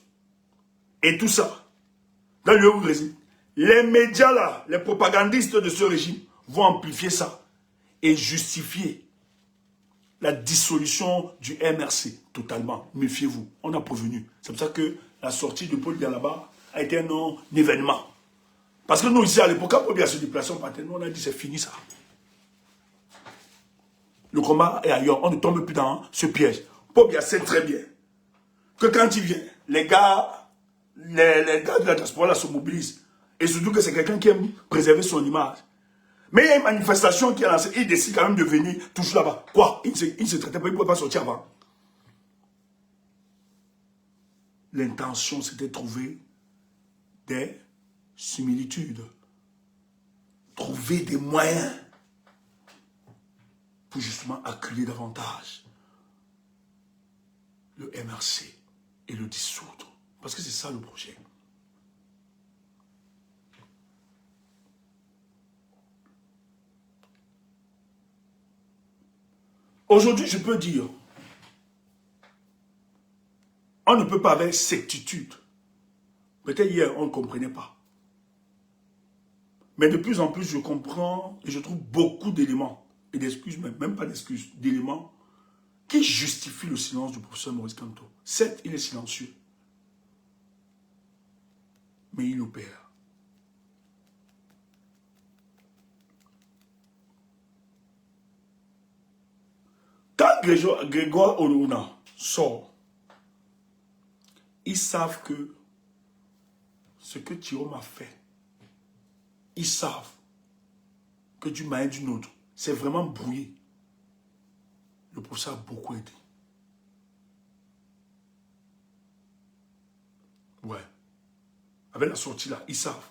et tout ça, dans le lieu où vous résidez, les médias là, les propagandistes de ce régime, vont amplifier ça et justifier la dissolution du MRC totalement. Méfiez-vous, on a prévenu. C'est pour ça que la sortie de Paul Biya là-bas a été un événement. Parce que nous ici à l'époque, quand Paul Biya se déplaçait en Patenme, on a dit c'est fini ça. Le combat est ailleurs, on ne tombe plus dans ce piège. Paul Biya sait très bien que quand il vient, les gars de la diaspora là se mobilisent. Et surtout que c'est quelqu'un qui aime préserver son image. Mais il y a une manifestation qui est lancée, il décide quand même de venir toujours là-bas. Quoi? Il ne se traitait pas, il ne pouvait pas sortir avant. L'intention, c'était de trouver des similitudes. Trouver des moyens pour justement acculer davantage le MRC et le dissoudre. Parce que c'est ça le projet. Aujourd'hui, je peux dire, on ne peut pas avec certitude. Peut-être hier, on ne comprenait pas. Mais de plus en plus, je comprends et je trouve beaucoup d'éléments, et d'excuses, même pas d'excuses, d'éléments qui justifient le silence du professeur Maurice Kamto. Certes, il est silencieux, mais il opère. Quand Grégoire Oluna sort, ils savent que ce que Thierry a fait, ils savent que d'une manière ou d'une autre, c'est vraiment brouillé. Le professeur a beaucoup aidé. Ouais. Avec la sortie là, ils savent.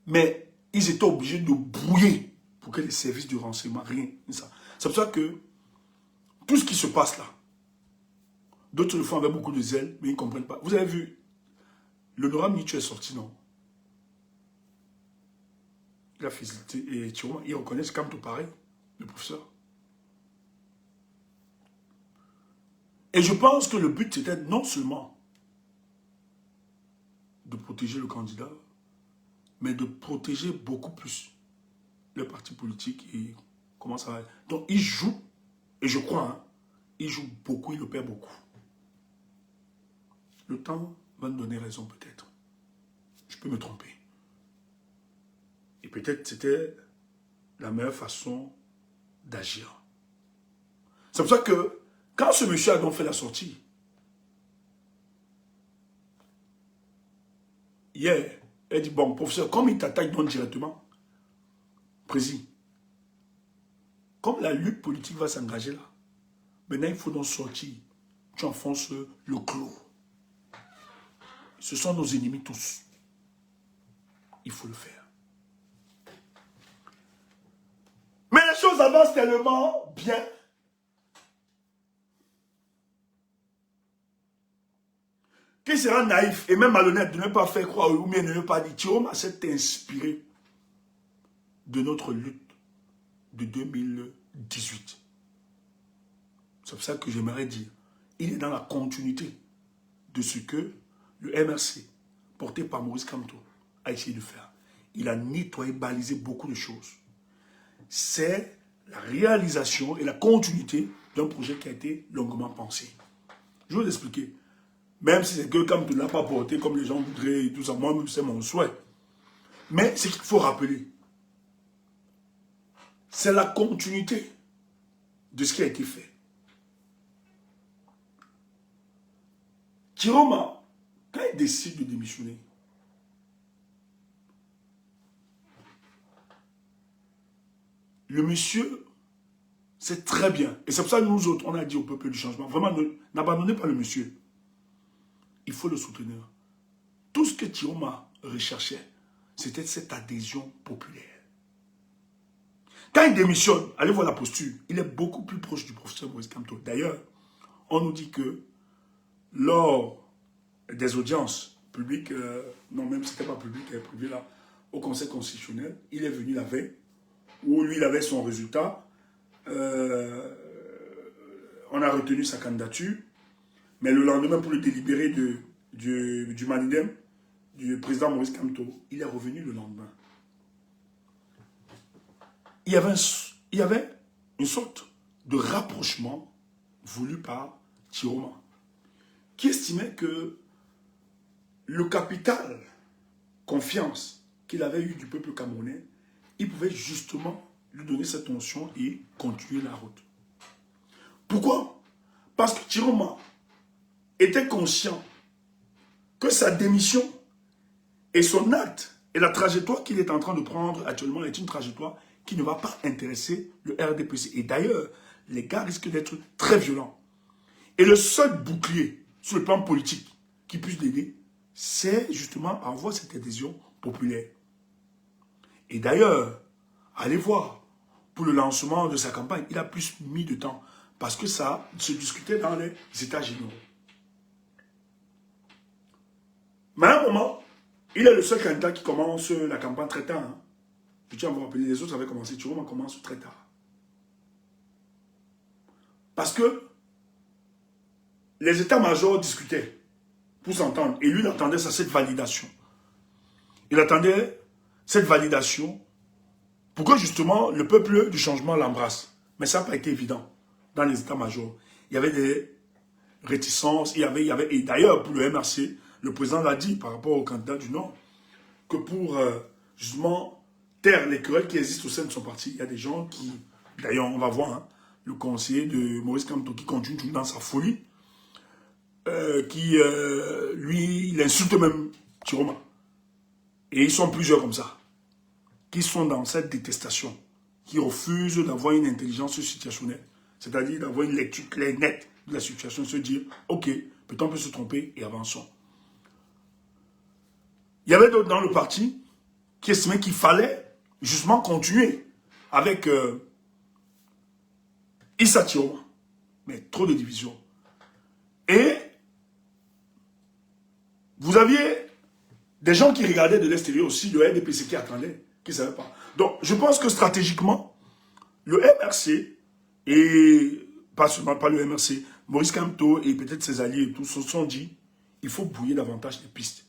Mais ils étaient obligés de brouiller pour que les services de renseignement, rien. C'est pour ça que tout ce qui se passe là, d'autres le font avec beaucoup de zèle, mais ils ne comprennent pas. Vous avez vu, l'honorable Nietzsche est sorti, non? Il a félicité, et Thierry, il reconnaît, c'est comme tout pareil, le professeur. Et je pense que le but, c'était non seulement de protéger le candidat, mais de protéger beaucoup plus le parti politique et comment ça va. Donc, il joue, et je crois, hein, il joue beaucoup, il opère beaucoup. Le temps va nous donner raison, peut-être. Je peux me tromper. Et peut-être c'était la meilleure façon d'agir. C'est pour ça que, quand ce monsieur a donc fait la sortie, hier, elle dit, bon, professeur, comme il t'attaque donc directement, président, comme la lutte politique va s'engager là, maintenant il faut donc sortir. Tu enfonces le clou. Ce sont nos ennemis tous. Il faut le faire. Mais les choses avancent tellement bien. Qu'il sera naïf et même malhonnête de ne pas faire croire ou bien de ne pas dire. Thierry s'est inspiré de notre lutte de 2018. C'est pour ça que j'aimerais dire, il est dans la continuité de ce que le MRC, porté par Maurice Kamto, a essayé de faire. Il a nettoyé, balisé beaucoup de choses. C'est la réalisation et la continuité d'un projet qui a été longuement pensé. Je vais vous expliquer. Même si c'est que Kamto ne l'a pas porté comme les gens voudraient et tout ça, moi-même c'est mon souhait. Mais ce qu'il faut rappeler, c'est la continuité de ce qui a été fait. Kiroma, quand il décide de démissionner, le monsieur, c'est très bien. Et c'est pour ça que nous autres, on a dit au peuple du changement, vraiment, n'abandonnez pas le monsieur. Il faut le soutenir. Tout ce que Thieroma recherchait, c'était cette adhésion populaire. Quand il démissionne, allez voir la posture, il est beaucoup plus proche du professeur Maurice Kamto. D'ailleurs, on nous dit que lors des audiences publiques, non même si ce n'était pas public, il est privé là, au Conseil constitutionnel, il est venu la veille, où lui il avait son résultat, on a retenu sa candidature, mais le lendemain pour le délibéré du Manidem, du président Maurice Kamto, il est revenu le lendemain. il y avait une sorte de rapprochement voulu par Chiroma, qui estimait que le capital confiance qu'il avait eu du peuple camerounais, il pouvait justement lui donner cette notion et continuer la route. Pourquoi? Parce que Chiroma était conscient que sa démission et son acte et la trajectoire qu'il est en train de prendre actuellement est une trajectoire qui ne va pas intéresser le RDPC. Et d'ailleurs, les gars risquent d'être très violents. Et le seul bouclier sur le plan politique qui puisse l'aider, c'est justement avoir cette adhésion populaire. Et d'ailleurs, allez voir, pour le lancement de sa campagne, il a plus mis de temps parce que ça se discutait dans les États généraux. Mais à un moment, il est le seul candidat qui commence la campagne très tard. Hein. Je tiens à vous rappeler, les autres avaient commencé, Chiroma commence très tard. Parce que les états-majors discutaient pour s'entendre. Et lui, il attendait cette validation. Il attendait cette validation pour que justement le peuple du changement l'embrasse. Mais ça n'a pas été évident dans les états-majors. Il y avait des réticences, et d'ailleurs pour le MRC, le président l'a dit par rapport au candidat du Nord, que pour justement taire les querelles qui existent au sein de son parti, il y a des gens qui, d'ailleurs on va voir, hein, le conseiller de Maurice Kamto qui continue dans sa folie, lui, il insulte même Chiroma. Et ils sont plusieurs comme ça, qui sont dans cette détestation, qui refusent d'avoir une intelligence situationnelle, c'est-à-dire d'avoir une lecture claire, nette de la situation, se dire, ok, peut-être on peut se tromper et avançons. Il y avait d'autres dans le parti qui estimaient qu'il fallait justement continuer avec Issa Chiroma, mais trop de divisions. Et vous aviez des gens qui regardaient de l'extérieur aussi, le RDPC qui attendait, qui ne savaient pas. Donc, je pense que stratégiquement, le MRC, et pas seulement pas le MRC, Maurice Kamto et peut-être ses alliés et tous se sont dit, il faut brouiller davantage les pistes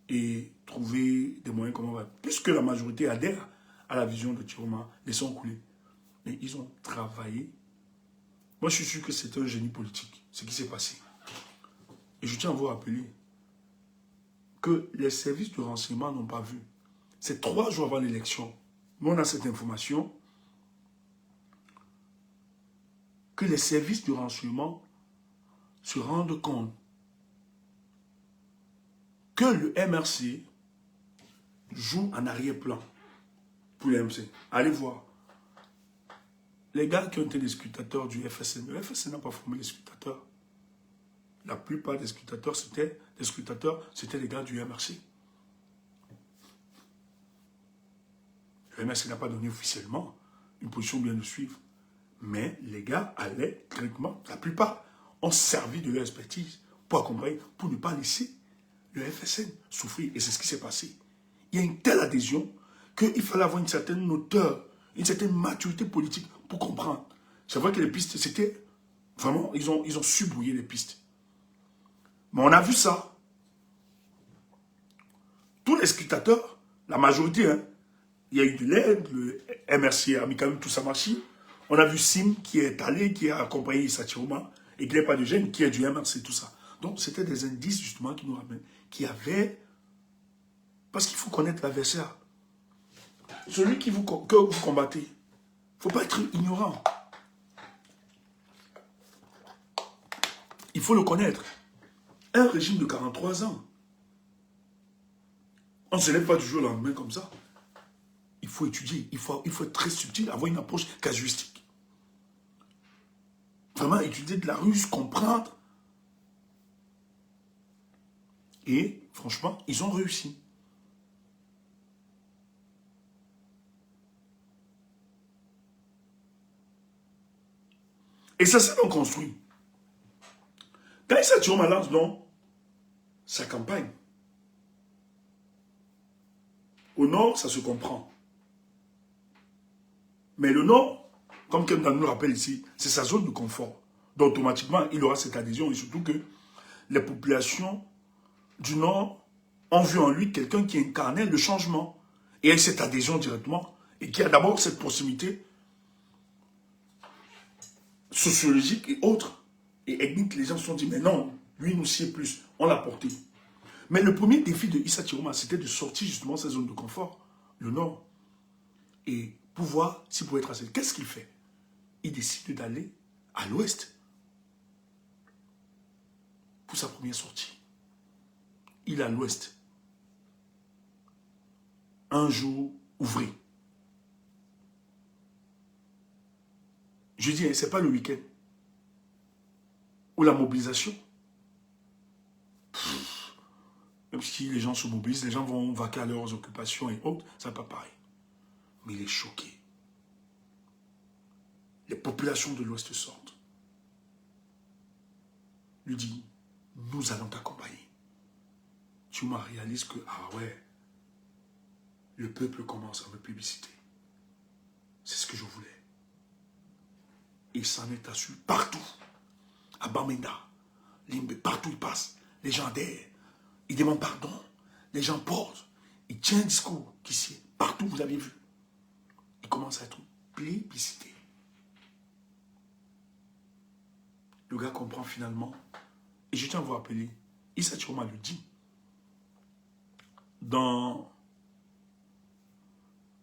et trouver des moyens comment on va. Puisque la majorité adhère à la vision de Chiroma, laissons couler. Mais ils ont travaillé. Moi, je suis sûr que c'est un génie politique, ce qui s'est passé. Et je tiens à vous rappeler que les services de renseignement n'ont pas vu. C'est 3 jours avant l'élection. Mais on a cette information que les services de renseignement se rendent compte que le MRC joue en arrière-plan pour le MRC. Allez voir. Les gars qui ont été les scrutateurs du FSN, le FSN n'a pas formé les scrutateurs. La plupart des scrutateurs, c'était les gars du MRC. Le MRC n'a pas donné officiellement une position bien de suivre. Mais les gars allaient directement, la plupart ont servi de leur expertise pour accompagner, pour ne pas laisser le FSN souffrir. Et c'est ce qui s'est passé. Il y a une telle adhésion qu'il fallait avoir une certaine hauteur, une certaine maturité politique pour comprendre. C'est vrai que les pistes, c'était vraiment, ils ont su brouiller les pistes. Mais on a vu ça. Tous les scrutateurs, la majorité, hein, il y a eu de l'aide, le MRC a mis quand même tout ça marché. On a vu Sim qui est allé, qui a accompagné Issa Chiroma et qui n'est pas de gêne, qui est du MRC, tout ça. Donc c'était des indices justement qui nous ramènent, qui avaient... Parce qu'il faut connaître l'adversaire. Celui que vous combattez, il ne faut pas être ignorant. Il faut le connaître. Un régime de 43 ans. On ne se lève pas du jour au lendemain comme ça. Il faut étudier, il faut être très subtil, avoir une approche casuistique. Vraiment étudier de la ruse, comprendre. Et franchement, ils ont réussi. Et ça s'est donc construit. Quand Issa Chiroma lance donc sa campagne, au nord, ça se comprend. Mais le nord, comme Kemdan nous rappelle ici, c'est sa zone de confort. Donc automatiquement, il aura cette adhésion et surtout que les populations du nord ont vu en lui quelqu'un qui incarnait le changement. Et avec cette adhésion directement, et qui a d'abord cette proximité sociologique et autres, et ethnique, les gens se sont dit, mais non, lui nous sied plus, on l'a porté. Mais le premier défi de Issa Chiroma, c'était de sortir justement de sa zone de confort, le Nord, et pour voir s'il pouvait être assez. Qu'est-ce qu'il fait? Il décide d'aller à l'Ouest pour sa première sortie. Il est à l'Ouest. Un jour ouvré. Je dis, ce n'est pas le week-end. Ou la mobilisation. Même si les gens se mobilisent, les gens vont vaquer à leurs occupations et autres, ça n'est pas pareil. Mais il est choqué. Les populations de l'Ouest sortent. Lui dit, nous allons t'accompagner. Tu m'as réalisé que, ah ouais, le peuple commence à me publiciter. C'est ce que je voulais. Il s'en est assuré partout. À Bamenda, Limbe, partout il passe. Les gens adhèrent. Il demande pardon. Les gens portent. Il tient un discours qui sied. Partout, vous avez vu. Il commence à être plébiscité. Le gars comprend finalement. Et je tiens à vous rappeler, Issa Chiroma le dit. Dans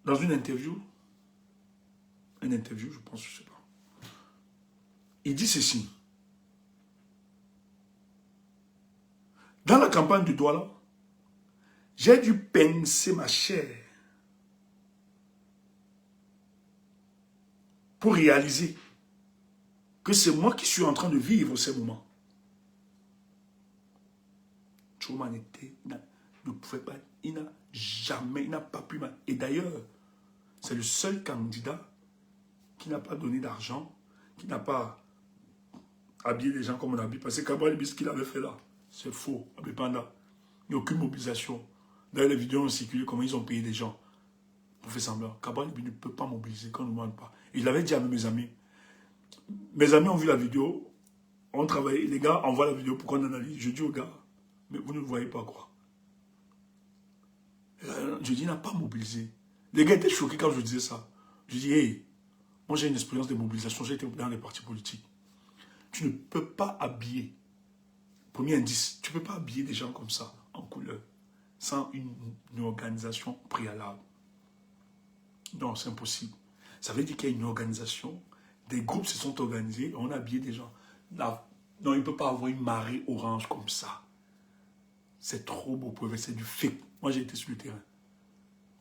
une interview, je pense, je ne sais pas. Il dit ceci. Dans la campagne de Douala, j'ai dû pincer ma chair pour réaliser que c'est moi qui suis en train de vivre ces moments. Chiroma ne pouvait pas, il n'a pas pu. Et d'ailleurs, c'est le seul candidat qui n'a pas donné d'argent, qui n'a pas habillé les gens comme on habille. Parce que Kabal, ce qu'il avait fait là, c'est faux. Il n'y a aucune mobilisation. D'ailleurs, les vidéos ont circulé, comment ils ont payé les gens. On fait semblant. Kabal ne peut pas mobiliser quand on ne demande pas. Et je l'avais dit à mes amis. Mes amis ont vu la vidéo, on travaille, les gars envoient la vidéo pour qu'on analyse. Je dis aux gars, mais vous ne le voyez pas quoi. Je dis, il n'a pas mobilisé. Les gars étaient choqués quand je disais ça. Je dis, hey, moi j'ai une expérience de mobilisation, j'ai été dans les partis politiques. Tu ne peux pas habiller, premier indice, tu ne peux pas habiller des gens comme ça, en couleur, sans une organisation préalable. Non, c'est impossible. Ça veut dire qu'il y a une organisation, des groupes se sont organisés, on a habillé des gens. Là, non, il ne peut pas avoir une marée orange comme ça. C'est trop beau pour c'est du fake. Moi, j'ai été sur le terrain.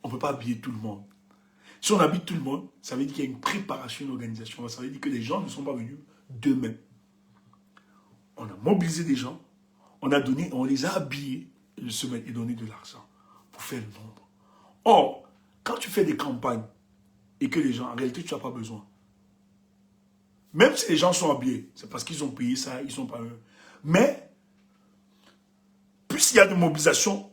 On ne peut pas habiller tout le monde. Si on habille tout le monde, ça veut dire qu'il y a une préparation, une organisation. Ça veut dire que les gens ne sont pas venus d'eux-mêmes. On a mobilisé des gens, on les a habillés et donné de l'argent pour faire le nombre. Or, quand tu fais des campagnes et que les gens, en réalité, tu n'as pas besoin. Même si les gens sont habillés, c'est parce qu'ils ont payé ça, ils ne sont pas eux. Mais, puisqu'il y a de mobilisation,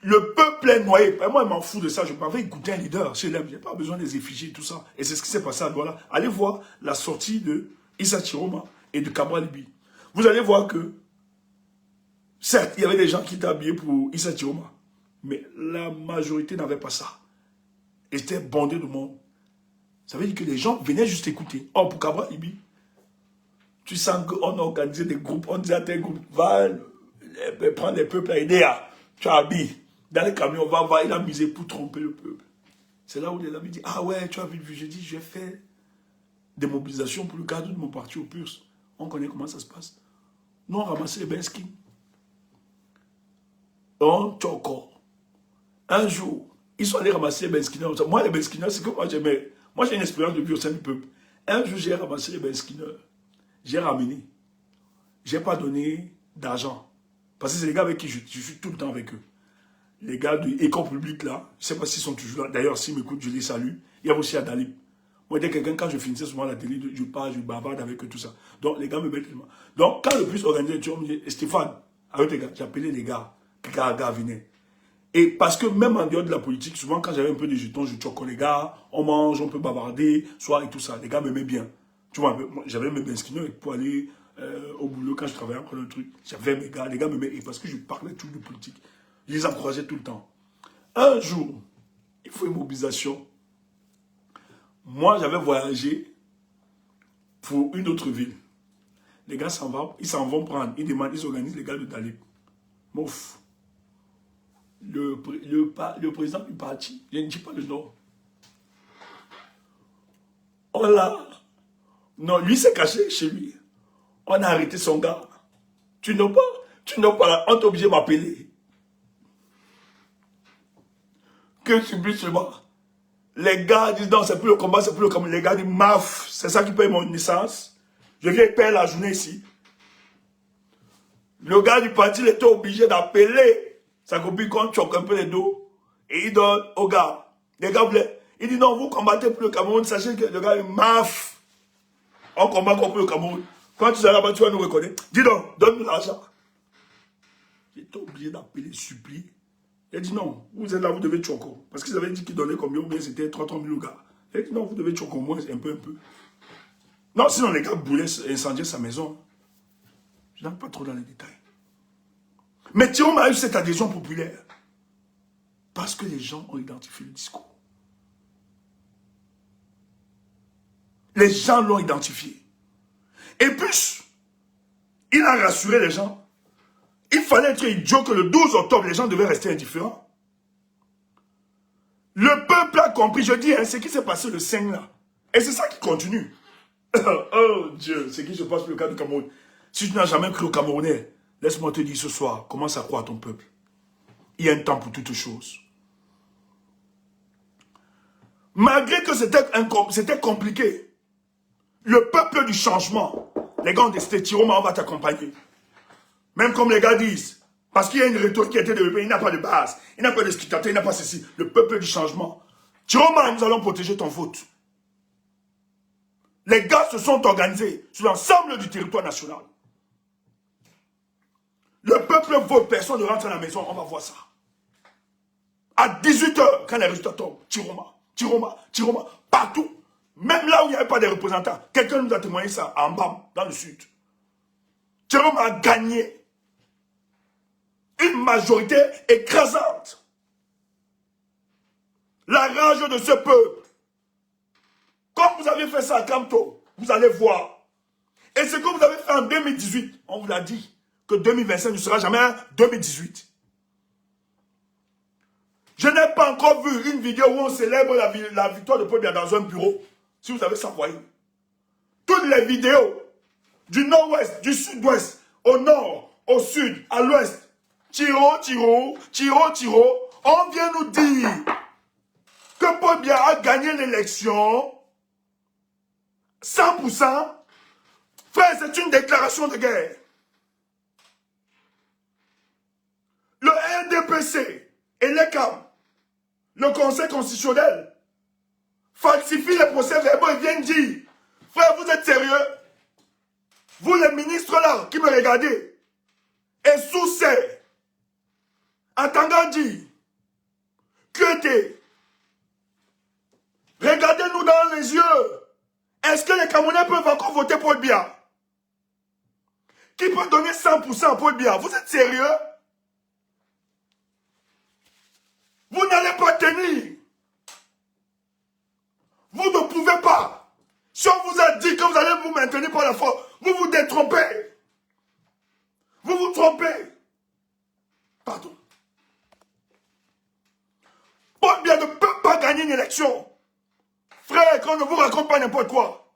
le peuple est noyé. Moi, je m'en fous de ça. Je m'en vais écouter un leader. Je n'ai pas besoin des effigies et tout ça. Et c'est ce qui s'est passé à Douala. Allez voir la sortie de Issa Chiroma et de Kabra Libi. Vous allez voir que, certes, il y avait des gens qui étaient habillés pour Issa Chiroma. Mais la majorité n'avait pas ça. Et c'était bondé de monde. Ça veut dire que les gens venaient juste écouter. Or, pour Kabra Libi, tu sens qu'on a organisé des groupes. On disait à tes groupes, va prendre les peuples à aider à. Tu habilles. Dans les camions, on va, il a misé pour tromper le peuple. C'est là où les amis disent, ah ouais, tu as vu, je dis, j'ai fait des mobilisations pour le cadre de mon parti au PURS. On connaît comment ça se passe. Nous, on ramassait les benskins. On choco. Un jour, ils sont allés ramasser les benskinners. Moi, les benskinners, c'est que moi, j'aimais. Moi, j'ai une expérience de vie au sein du peuple. Un jour, j'ai ramassé les benskinners. J'ai ramené. Je n'ai pas donné d'argent. Parce que c'est les gars avec qui je suis tout le temps avec eux. Les gars de l'école publique là, je ne sais pas s'ils sont toujours là. D'ailleurs, s'ils m'écoutent, je les salue. Il y a aussi Adalib. Moi, j'étais quelqu'un, quand je finissais souvent à la télé, je parle, je bavarde avec eux, tout ça. Donc, les gars me mettent tellement. Donc, quand le plus organisé, tu vois, me dit, Stéphane, avec les gars, j'appelais les gars, gars venaient. Et parce que même en dehors de la politique, souvent, quand j'avais un peu de jetons, je choque les gars, on mange, on peut bavarder, soir et tout ça. Les gars m'aimaient bien. Tu vois, j'avais mes benskins pour aller au boulot quand je travaillais encore le truc. J'avais mes gars, les gars m'aimaient. Et parce que je parlais tout de politique, je les encourageais tout le temps. Un jour, il faut une mobilisation. Moi, j'avais voyagé pour une autre ville. Les gars s'en vont, ils s'en vont prendre, ils demandent, ils organisent les gars de Dalib. Mouf. Le président du parti, je ne dis pas le nom. On l'a. Non, lui s'est caché chez lui. On a arrêté son gars. Tu n'as pas là, on t'a obligé de m'appeler. Que subis seulement. Les gars disent non, c'est plus le combat, c'est plus le combat. Les gars disent maf, c'est ça qui paye mon licence. Je viens payer la journée ici. Le gars du parti, il était obligé d'appeler sa copine qu'on choque un peu les dos. Et il donne au gars. Les gars voulaient. Il dit non, vous combattez plus le Cameroun. Sachez que le gars dit maf. On combat contre le Cameroun. Quand tu seras là-bas, tu vas nous reconnaître. Dis donc, donne-nous l'argent. J'étais obligé d'appeler, supplier. Il a dit non, vous êtes là, vous devez choco. Parce qu'ils avaient dit qu'ils donnaient combien, ou bien c'était 300 000 gars. Il a dit non, vous devez choco au moins un peu. Non, sinon les gars voulaient incendier sa maison. Je n'entre pas trop dans les détails. Mais Thierry a eu cette adhésion populaire. Parce que les gens ont identifié le discours. Les gens l'ont identifié. Et puis, il a rassuré les gens. Il fallait être idiot que le 12 octobre, les gens devaient rester indifférents. Le peuple a compris, je dis, hein, ce qui s'est passé le 5 là. Et c'est ça qui continue. Oh Dieu, ce qui se passe pour le cas du Cameroun. Si tu n'as jamais cru au Camerounais, laisse-moi te dire ce soir, commence à croire à ton peuple. Il y a un temps pour toutes choses. Malgré que c'était compliqué, le peuple du changement, les gars ont décidé, Tiroma, on va t'accompagner. Même comme les gars disent, parce qu'il y a une rhétorique qui a été développée, il n'a pas de base, il n'a pas de scrutateur, il n'a pas ceci. Le peuple du changement. Tiroma, nous allons protéger ton vote. Les gars se sont organisés sur l'ensemble du territoire national. Le peuple vote, personne ne rentre à la maison, on va voir ça. À 18 h, quand les résultats tombent, Tiroma, partout. Même là où il n'y avait pas de représentants, quelqu'un nous a témoigné ça, en bas, dans le sud. Tiroma a gagné une majorité écrasante. La rage de ce peuple. Comme vous avez fait ça à Kamto, vous allez voir. Et ce que vous avez fait en 2018, on vous l'a dit, que 2025 ne sera jamais 2018. Je n'ai pas encore vu une vidéo où on célèbre la victoire de Paul Biya dans un bureau. Si vous avez ça, voyez. Toutes les vidéos du nord-ouest, du sud-ouest, au nord, au sud, à l'ouest, Tiro, on vient nous dire que Paul Biya a gagné l'élection 100%. Frère, c'est une déclaration de guerre. Le RDPC et l'ECAM, le Conseil constitutionnel, falsifient les procès-verbaux et viennent dire, frère, vous êtes sérieux? Vous les ministres là, qui me regardez, et sous ces, Atangandi, Kete, regardez-nous dans les yeux. Est-ce que les Camerounais peuvent encore voter Paul Biya? Qui peut donner 100% à Paul Biya? Vous êtes sérieux? Vous n'allez pas tenir. Vous ne pouvez pas. Si on vous a dit que vous allez vous maintenir par la force, vous vous détrompez. Vous vous trompez. Pardon. Paul Biya ne peut pas gagner une élection. Frère, qu'on ne vous raconte pas n'importe quoi.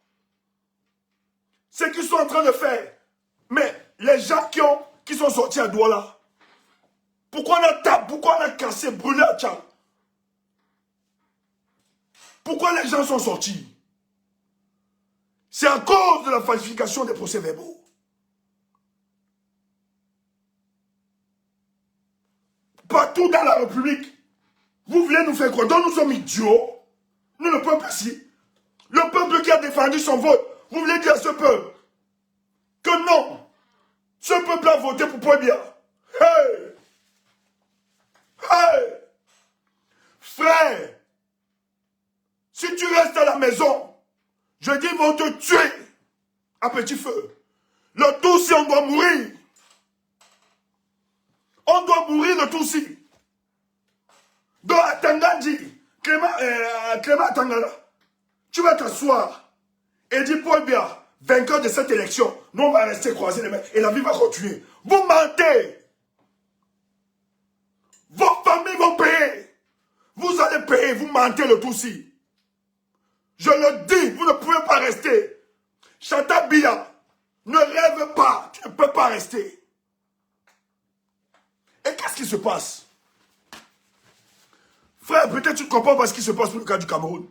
Ce qu'ils sont en train de faire. Mais les gens qui sont sortis à Douala, pourquoi on a cassé, brûlé à Tchad? Pourquoi les gens sont sortis? C'est à cause de la falsification des procès-verbaux. Partout dans la République, vous voulez nous faire quoi? Donc nous sommes idiots. Nous, le peuple ici. Le peuple qui a défendu son vote. Vous voulez dire à ce peuple que non. Ce peuple a voté pour Paul Biya. Hey! Hey! Frère, si tu restes à la maison, je dis, ils vont te tuer à petit feu. Le Tutsi, on doit mourir. On doit mourir le Tutsi. Donc, Tangandji, Clément Tangala, Tu vas t'asseoir et dire, Paul Biya, vainqueur de cette élection, nous on va rester croisés les mains et la vie va continuer. Vous mentez. Vos familles vont payer. Vous allez payer, vous mentez le tout-ci. Je le dis, vous ne pouvez pas rester. Chantal Biya, ne rêve pas, tu ne peux pas rester. Et qu'est-ce qui se passe? Frère, peut-être tu ne comprends pas ce qui se passe pour le cas du Cameroun.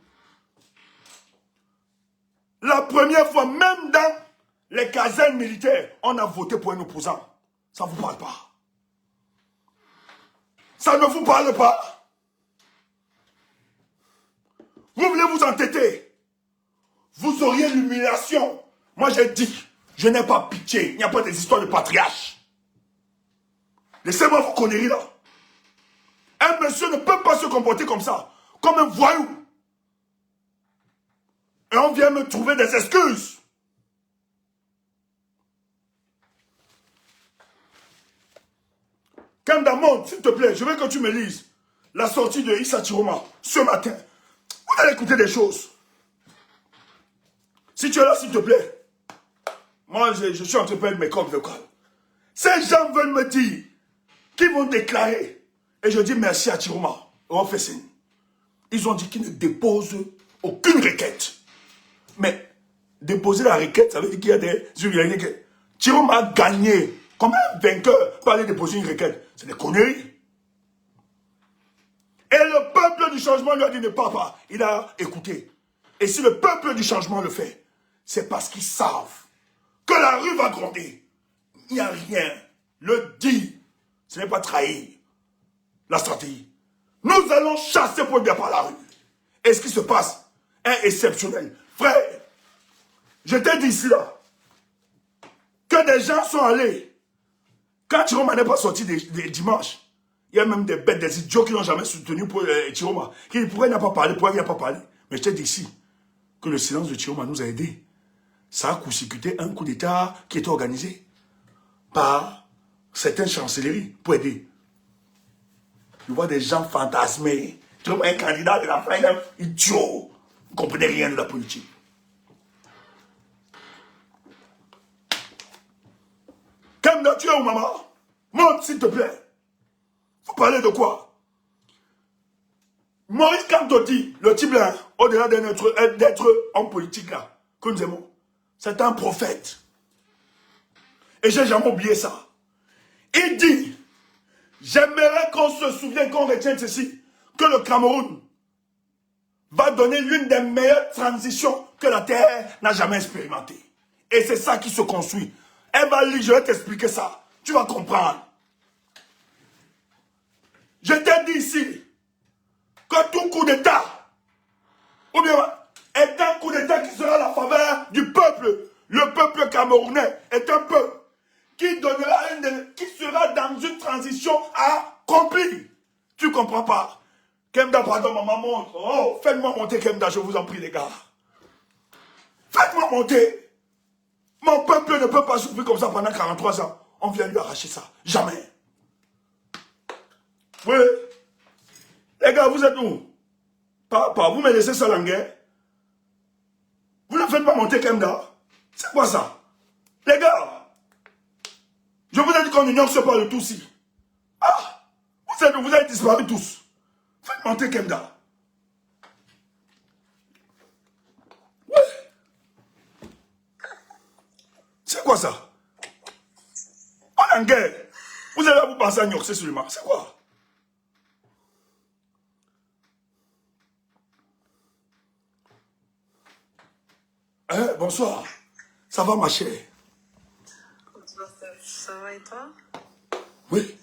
La première fois, même dans les casernes militaires, on a voté pour un opposant. Ça ne vous parle pas. Ça ne vous parle pas. Vous voulez vous entêter. Vous auriez l'humiliation. Moi j'ai dit, je n'ai pas pitié. Il n'y a pas des histoires de patriarches. Laissez-moi vos conneries là. Un monsieur ne peut pas se comporter comme ça. Comme un voyou. Et on vient me trouver des excuses. Kemda, monte, s'il te plaît. Je veux que tu me lises la sortie de Issa Chiroma ce matin. Vous allez écouter des choses. Si tu es là, s'il te plaît. Moi, je suis en train de faire mes coques vocales. Ces gens veulent me dire qu'ils vont déclarer. Et je dis merci à Chiroma. On fait signe. Ils ont dit qu'ils ne déposent aucune requête. Mais déposer la requête, ça veut dire qu'il y a des irrégularités. Chiroma a gagné. Comme un vainqueur peut aller déposer une requête. C'est des conneries. Et le peuple du changement lui a dit ne pas. Il a écouté. Et si le peuple du changement le fait, c'est parce qu'ils savent que la rue va grondir. Il n'y a rien. Le dit, ce n'est pas trahir la stratégie. Nous allons chasser Paul Biya par la rue. Et ce qui se passe est exceptionnel. Frère, je t'ai dit ici là, que des gens sont allés. Quand Chiroma n'est pas sorti dimanche, il y a même des bêtes, des idiots qui n'ont jamais soutenu pour Chiroma. Pourquoi il n'a pas parlé, pourquoi il n'a pas parlé. Mais je t'ai dit ici que le silence de Chiroma nous a aidés. Ça a court-circuité un coup d'État qui était organisé par certaines chancelleries pour aider. Je vois des gens fantasmés. Chiroma est un candidat de la fin, un idiot. Vous ne comprenez rien de la politique. Kemda, tu es où, maman? Monte, s'il te plaît. Vous parlez de quoi? Maurice Kamto dit, le type là, au-delà d'être homme politique là, que nous aimons, c'est un prophète. Et j'ai jamais oublié ça. Il dit, j'aimerais qu'on se souvienne, qu'on retienne ceci, que le Cameroun va donner l'une des meilleures transitions que la Terre n'a jamais expérimentées. Et c'est ça qui se construit. Evali, je vais t'expliquer ça. Tu vas comprendre. Je t'ai dit ici que tout coup d'État, ou bien est un coup d'État qui sera à la faveur du peuple. Le peuple camerounais est un peuple qui sera dans une transition accomplie. Tu comprends pas? Kemda, pardon, maman monte. Oh, faites-moi monter, Kemda, je vous en prie, les gars. Faites-moi monter. Mon peuple ne peut pas souffrir comme ça pendant 43 ans. On vient lui arracher ça. Jamais. Oui. Les gars, vous êtes où? Papa, vous me laissez seul en guerre. Vous ne faites pas monter Kemda. C'est quoi ça? Les gars, je vous ai dit qu'on ignore ce pas de tous ici. Ah, vous avez disparu tous. Faites monter Kemda. Oui. C'est quoi ça? On est en guerre. Vous allez vous passer à Nyoxé seulement. C'est quoi? Hein, bonsoir. Ça va, ma chère? Ça va et toi? Oui.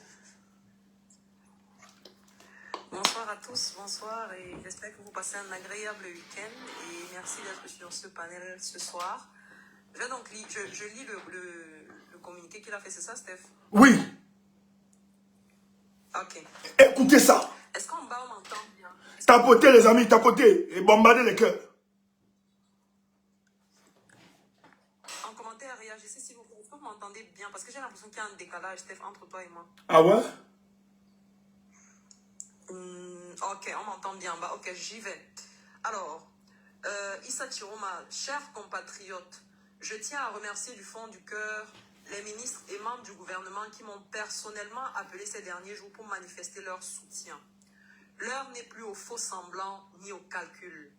Bonsoir à tous, bonsoir et j'espère que vous passez un agréable week-end et merci d'être sur ce panel ce soir. Je vais donc je lis le communiqué qu'il a fait, c'est ça, Steph? Oui. Ok. Écoutez ça. Est-ce qu'en bas on m'entend bien? Tapotez les amis, tapotez et bombardez les cœurs. En commentaire, réagissez s'il vous plaît. Est-ce que vous m'entendez bien? Parce que j'ai l'impression qu'il y a un décalage, Steph, entre toi et moi. Ah ouais? Ok, on m'entend bien. Bah, ok, j'y vais. Alors, Issa Chiroma, chers compatriotes, je tiens à remercier du fond du cœur les ministres et membres du gouvernement qui m'ont personnellement appelé ces derniers jours pour manifester leur soutien. L'heure n'est plus au faux semblant ni au calcul.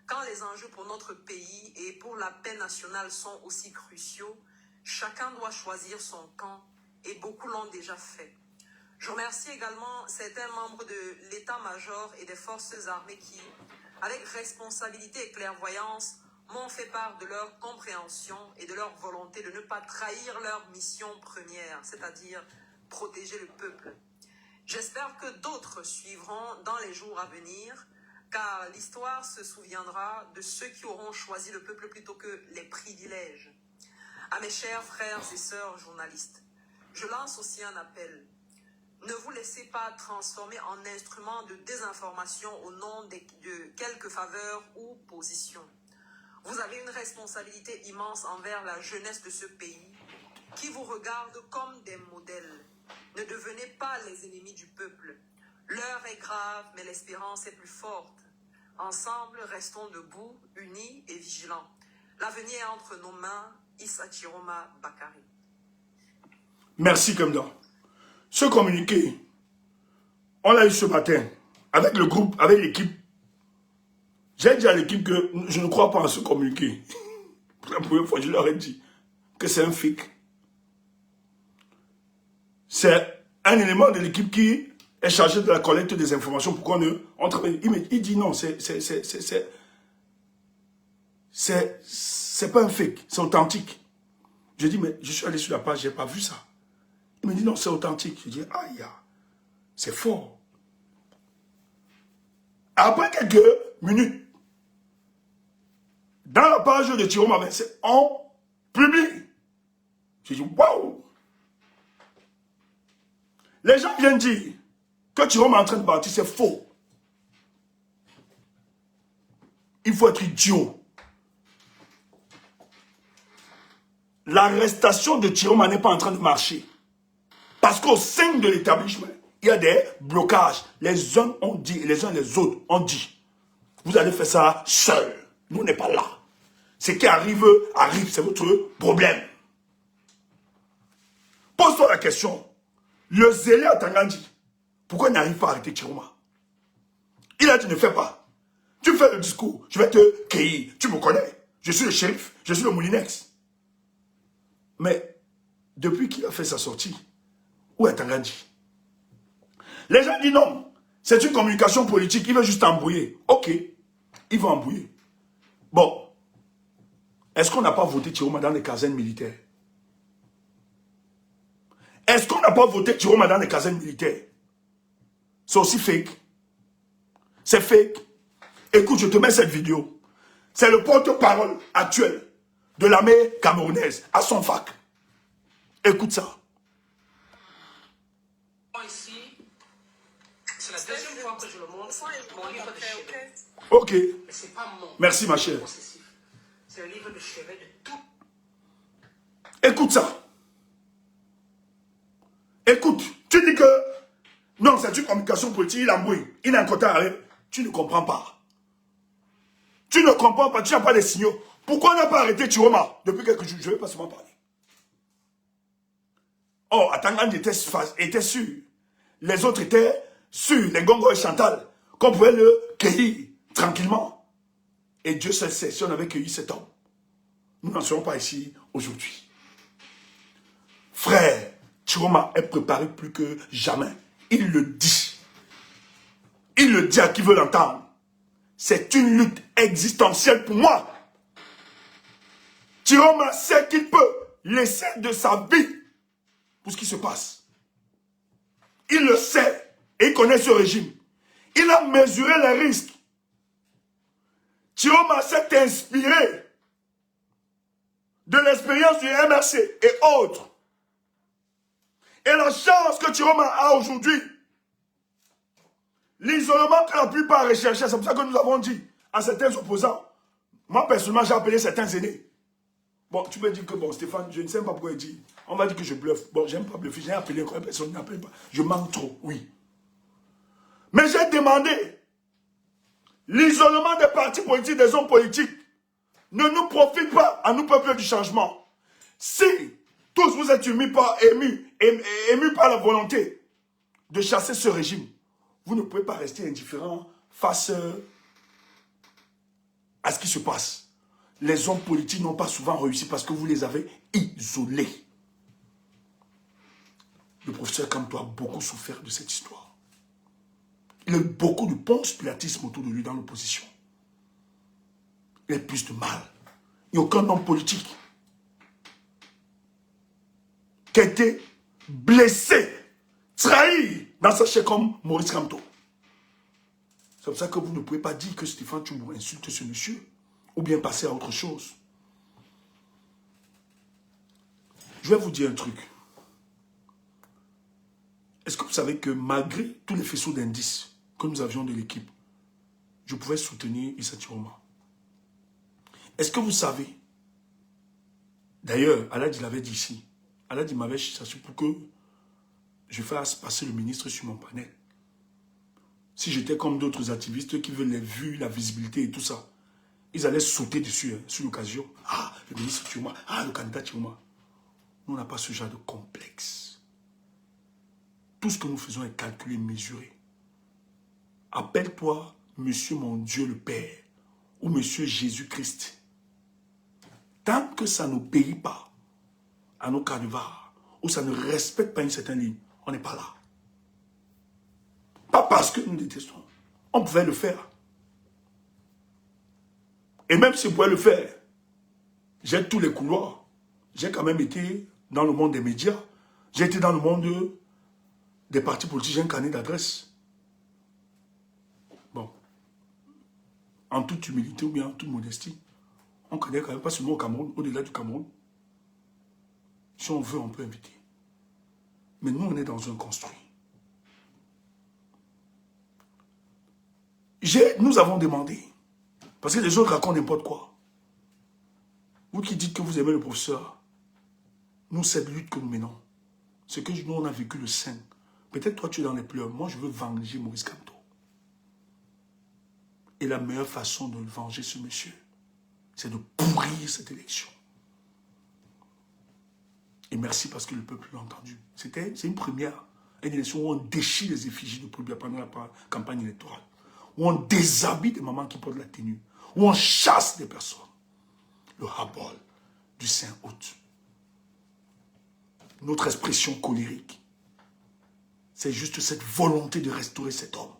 Quand les enjeux pour notre pays et pour la paix nationale sont aussi cruciaux, chacun doit choisir son camp et beaucoup l'ont déjà fait. Je remercie également certains membres de l'état-major et des forces armées qui, avec responsabilité et clairvoyance, m'ont fait part de leur compréhension et de leur volonté de ne pas trahir leur mission première, c'est-à-dire protéger le peuple. J'espère que d'autres suivront dans les jours à venir, car l'histoire se souviendra de ceux qui auront choisi le peuple plutôt que les privilèges. À mes chers frères et sœurs journalistes, je lance aussi un appel. Ne vous laissez pas transformer en instrument de désinformation au nom de quelques faveurs ou positions. Vous avez une responsabilité immense envers la jeunesse de ce pays qui vous regarde comme des modèles. Ne devenez pas les ennemis du peuple. L'heure est grave, mais l'espérance est plus forte. Ensemble, restons debout, unis et vigilants. L'avenir est entre nos mains. Issa Chiroma Bakari. Merci, Kemda. Ce communiqué, on l'a eu ce matin, avec le groupe, avec l'équipe. J'ai dit à l'équipe que je ne crois pas à ce communiqué. Pour la première fois, je leur ai dit que c'est un fake. C'est un élément de l'équipe qui est chargé de la collecte des informations pour qu'on ne... Il dit non, c'est pas un fake, c'est authentique. Je dis, mais je suis allé sur la page, je n'ai pas vu ça. Il me dit, non, c'est authentique. Je dis, aïe, c'est fort. Après quelques minutes, dans la page de Chiroma Vincent, on publie. Je dis, waouh. Les gens viennent dire que Chiroma est en train de bâtir, c'est faux. Il faut être idiot. L'arrestation de Chiroma n'est pas en train de marcher. Parce qu'au sein de l'établissement, il y a des blocages. Les uns ont dit, et les uns et les autres ont dit, vous allez faire ça seul. Nous, on n'est pas là. Ce qui arrive, arrive, c'est votre problème. Pose-toi la question. Le zélé à Tangandi, pourquoi il n'arrive pas à arrêter Chiroma? Il a dit, ne fais pas. Tu fais le discours, je vais te cueillir. Tu me connais. Je suis le shérif, je suis le Moulinex. Mais, depuis qu'il a fait sa sortie, où est Tangandi? Les gens disent non, c'est une communication politique, il veut juste embrouiller. Ok, il va embrouiller. Bon, est-ce qu'on n'a pas voté Chiroma dans les casernes militaires? Est-ce qu'on n'a pas voté Chiroma dans les casernes militaires? C'est aussi fake. C'est fake. Écoute, je te mets cette vidéo. C'est le porte-parole actuel de l'armée camerounaise à son fac. Écoute ça. Ici, c'est la deuxième fois que je le montre, mon livre de chevet. Ok. Mais c'est pas mon. Merci ma chère. C'est le livre de chevet de tout. Écoute ça. Écoute, tu dis que non, c'est une communication politique, il embrouille, il a un côté arrêt. Tu ne comprends pas. Tu ne comprends pas, tu n'as pas les signaux. Pourquoi on n'a pas arrêté Chiroma depuis quelques jours? Je ne vais pas seulement parler. Oh, Atangandi était sûr. Les autres étaient sûrs, les Gongo et Chantal, qu'on pouvait le cueillir tranquillement. Et Dieu seul sait si on avait cueilli cet homme. Nous n'en serons pas ici aujourd'hui. Frère, Chiroma est préparé plus que jamais. Il le dit. Il le dit à qui veut l'entendre. C'est une lutte existentielle pour moi. Chiroma sait qu'il peut laisser de sa vie pour ce qui se passe. Il le sait et il connaît ce régime. Il a mesuré les risques. Chiroma s'est inspiré de l'expérience du MRC et autres. Et la chance que Chiroma a aujourd'hui, l'isolement que la plupart recherchaient, c'est pour ça que nous avons dit à certains opposants, moi personnellement j'ai appelé certains aînés. Bon, tu peux dire que bon Stéphane, je ne sais pas pourquoi il dit, on va dire que je bluffe. Bon, j'aime pas bluffer, j'ai appelé encore personne n'appelle pas. Je manque trop, oui. Mais j'ai demandé L'isolement des partis politiques, des hommes politiques, ne nous profite pas à nous, peuple du changement. Si tous vous êtes émus par la volonté de chasser ce régime, vous ne pouvez pas rester indifférent face à ce qui se passe. Les hommes politiques n'ont pas souvent réussi parce que vous les avez isolés. Le professeur Kamto a beaucoup souffert de cette histoire. Il a eu beaucoup de ponce pilatisme autour de lui dans l'opposition. Il a eu plus de mal. Il n'y a aucun homme politique qui a été blessé, trahi dans sa chair comme Maurice Kamto. C'est pour ça que vous ne pouvez pas dire que Stéphane Tchoumbou insulte ce monsieur ou bien passer à autre chose. Je vais vous dire un truc. Est-ce que vous savez que malgré tous les faisceaux d'indices que nous avions de l'équipe, je pouvais soutenir Issa Chiroma? Est-ce que vous savez, d'ailleurs, Alad l'avait dit ici, Alad m'avait cherché pour que je fasse passer le ministre sur mon panel. Si j'étais comme d'autres activistes qui veulent les vues, la visibilité et tout ça, ils allaient sauter dessus, sur l'occasion. Ah, le ministre Chiroma, ah, le candidat Chiroma. Nous, on n'a pas ce genre de complexe. Tout ce que nous faisons est calculé, mesuré. Appelle-toi Monsieur mon Dieu le Père ou Monsieur Jésus-Christ. Tant que ça n'obéit pas à nos canevas ou ça ne respecte pas une certaine ligne, on n'est pas là. Pas parce que nous détestons. On pouvait le faire. Et même si on pouvait le faire, j'ai tous les couloirs. J'ai quand même été dans le monde des médias. J'ai été dans le monde des partis politiques, j'ai un carnet d'adresse. Bon. En toute humilité ou bien en toute modestie, on connaît quand même pas seulement au Cameroun, au-delà du Cameroun. Si on veut, on peut inviter. Mais nous, on est dans un construit. Nous avons demandé, parce que les autres racontent n'importe quoi. Vous qui dites que vous aimez le professeur, nous, cette lutte que nous menons, c'est que nous, on a vécu le 5. Peut-être toi, tu es dans les pleurs. Moi, je veux venger Maurice Kamto. Et la meilleure façon de venger ce monsieur, c'est de pourrir cette élection. Et merci parce que le peuple l'a entendu. C'est une première. Une élection où on déchire les effigies de Poubia pendant la campagne électorale. Où on déshabille des mamans qui portent la tenue. Où on chasse des personnes. Le habol du 5 août. Notre expression colérique. C'est juste cette volonté de restaurer cet homme.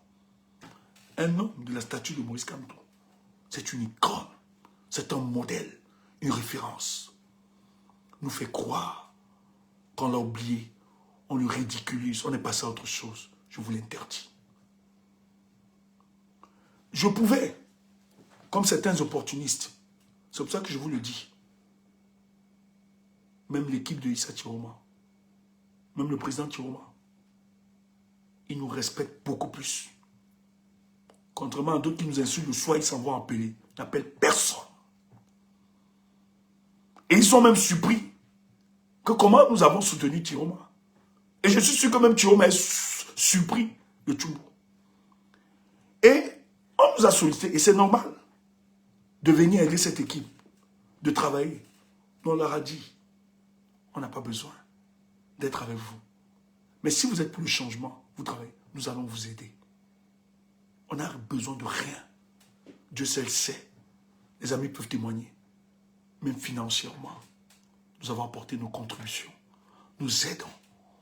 Un homme de la statue de Maurice Kamto. C'est une icône. C'est un modèle. Une référence. Nous fait croire qu'on l'a oublié. On le ridiculise. On est passé à autre chose. Je vous l'interdis. Je pouvais, comme certains opportunistes, c'est pour ça que je vous le dis, même l'équipe de Issa Chiroma, même le président Chiroma, il nous respecte beaucoup plus. Contrairement à d'autres qui nous insultent, le soir ils s'en vont appeler. Ils n'appellent personne. Et ils sont même surpris que comment nous avons soutenu Chiroma. Et je suis sûr que même Chiroma est surpris de Tchoumbou. Et on nous a sollicité, et c'est normal, de venir aider cette équipe, de travailler. Nous, on leur a dit, on n'a pas besoin d'être avec vous. Mais si vous êtes pour le changement, vous travaillez, nous allons vous aider. On n'a besoin de rien. Dieu seul sait. Les amis peuvent témoigner. Même financièrement, nous avons apporté nos contributions. Nous aidons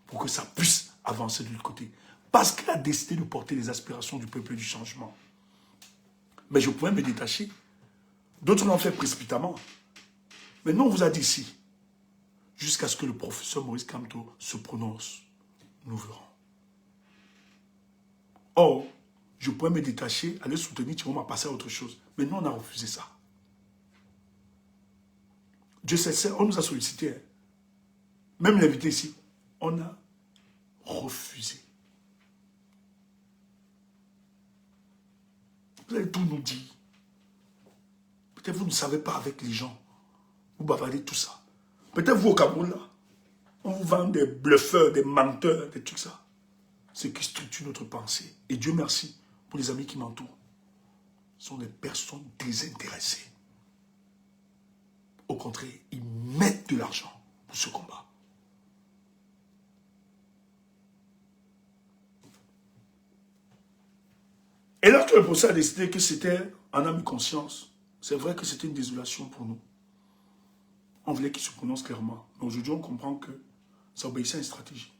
pour que ça puisse avancer de l'autre côté. Parce qu'il a décidé de porter les aspirations du peuple du changement. Mais je pouvais me détacher. D'autres l'ont fait précipitamment. Mais nous, on vous a dit ici, jusqu'à ce que le professeur Maurice Kamto se prononce, nous verrons. Or, je pouvais me détacher, aller soutenir Chiroma, passer à autre chose. Mais nous, on a refusé ça. Dieu sait, on nous a sollicité. Même l'invité ici, on a refusé. Vous allez tout nous dire. Peut-être vous ne savez pas avec les gens. Vous bavardez tout ça. Peut-être vous au Cameroun, là, on vous vend des bluffeurs, des menteurs, des trucs ça. C'est qui structure notre pensée. Et Dieu merci pour les amis qui m'entourent. sont des personnes désintéressées. Au contraire, ils mettent de l'argent pour ce combat. Et lorsque le procès a décidé que c'était en âme et conscience, c'est vrai que c'était une désolation pour nous. On voulait qu'il se prononce clairement. Mais aujourd'hui, on comprend que ça obéissait à une stratégie.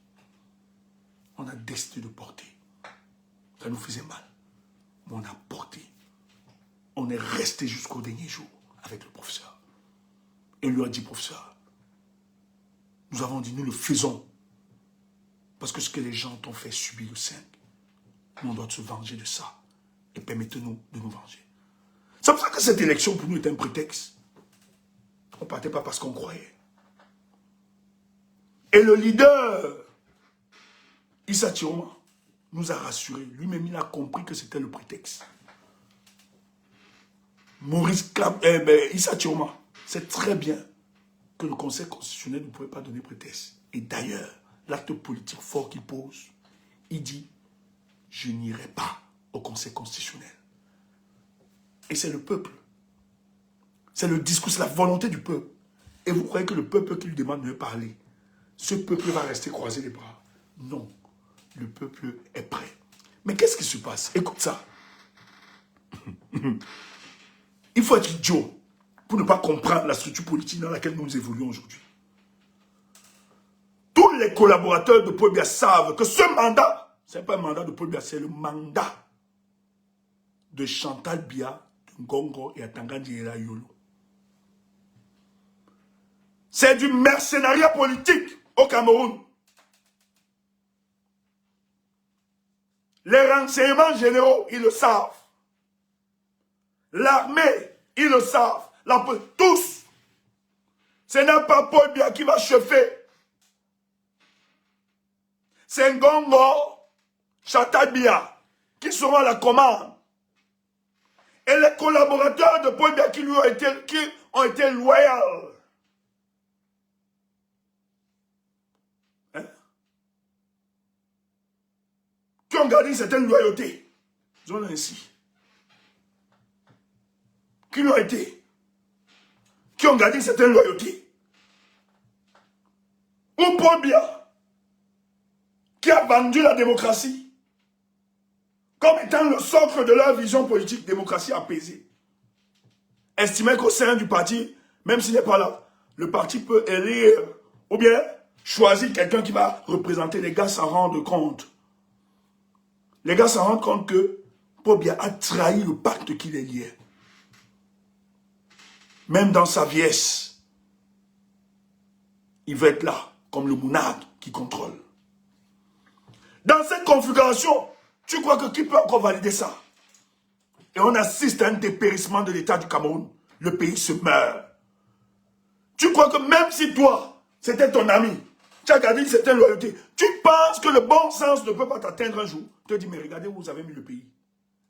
On a décidé de porter. Ça nous faisait mal. Mais on a porté. On est resté jusqu'au dernier jour avec le professeur. Et il lui a dit, professeur, nous avons dit, nous le faisons. Parce que ce que les gens t'ont fait subir le 5, nous on doit se venger de ça. Et permettez-nous de nous venger. C'est pour ça que cette élection pour nous est un prétexte. On ne partait pas parce qu'on croyait. Et le leader, Issa Tiroma, nous a rassurés. Lui-même, il a compris que c'était le prétexte. Issa Tiroma sait très bien que le Conseil constitutionnel ne pouvait pas donner prétexte. Et d'ailleurs, l'acte politique fort qu'il pose, il dit, je n'irai pas au Conseil constitutionnel. Et c'est le peuple. C'est le discours, c'est la volonté du peuple. Et vous croyez que le peuple qui lui demande de parler, ce peuple va rester croisé les bras? Non. Le peuple est prêt. Mais qu'est-ce qui se passe? Écoute ça. Il faut être idiot pour ne pas comprendre la structure politique dans laquelle nous évoluons aujourd'hui. Tous les collaborateurs de Paul Biya savent que ce mandat, ce n'est pas un mandat de Paul Biya, c'est le mandat de Chantal Biya, de Ngongo et Atanga Diéra Yolo. C'est du mercenariat politique au Cameroun. Les renseignements généraux, ils le savent. L'armée, ils le savent. Tous. Ce n'est pas Paul Biya qui va chauffer. C'est Ngongo, Chantal Biya qui seront à la commande. Et les collaborateurs de Paul Biya qui ont été loyaux. Hein? Qui ont gardé une certaine loyauté. Disons ainsi. Qui l'ont été. Qui ont gardé une certaine loyauté. Ou Paul Biya qui a vendu la démocratie comme étant le socle de leur vision politique, démocratie apaisée. Estimait qu'au sein du parti, même s'il n'est pas là, le parti peut élire ou bien choisir quelqu'un qui va représenter. Les gars s'en rendent compte. Les gars s'en rendent compte que Paul Biya a trahi le pacte qui les liait. Même dans sa vieillesse, il va être là, comme le monarque qui contrôle. Dans cette configuration, tu crois que qui peut encore valider ça? Et on assiste à un dépérissement de l'État du Cameroun. Le pays se meurt. Tu crois que même si toi, c'était ton ami, tu as gardé une certaine loyauté, tu penses que le bon sens ne peut pas t'atteindre un jour? Tu te dis, mais regardez où vous avez mis le pays.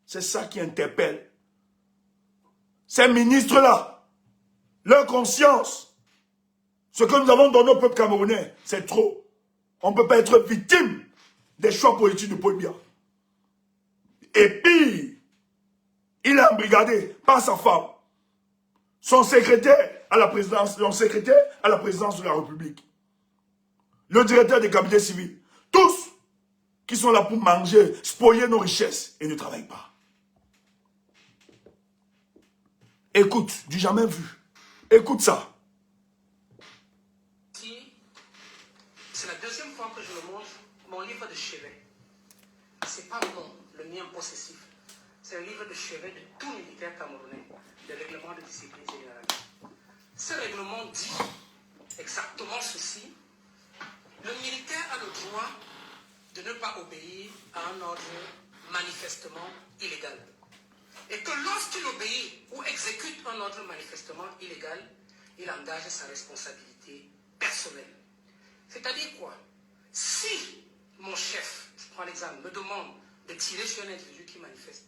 C'est ça qui interpelle. Ces ministres-là, leur conscience, ce que nous avons donné au peuple camerounais, c'est trop. On ne peut pas être victime des choix politiques de Paul Biya. Et puis, il est embrigadé par sa femme, son secrétaire à la présidence, de la République, le directeur des cabinets civils, tous qui sont là pour manger, spolier nos richesses et ne travaillent pas. Écoute, du jamais vu. Écoute ça. C'est la deuxième fois que je le montre, mon livre de chevet. C'est pas le mien possessif. C'est un livre de chevet de tout militaire camerounais, le règlement de discipline générale. Ce règlement dit exactement ceci. Le militaire a le droit de ne pas obéir à un ordre manifestement illégal. Et que lorsqu'il obéit ou exécute un ordre manifestement illégal, il engage sa responsabilité personnelle. C'est-à-dire quoi? Si mon chef, je prends l'exemple, me demande de tirer sur un individu qui manifeste,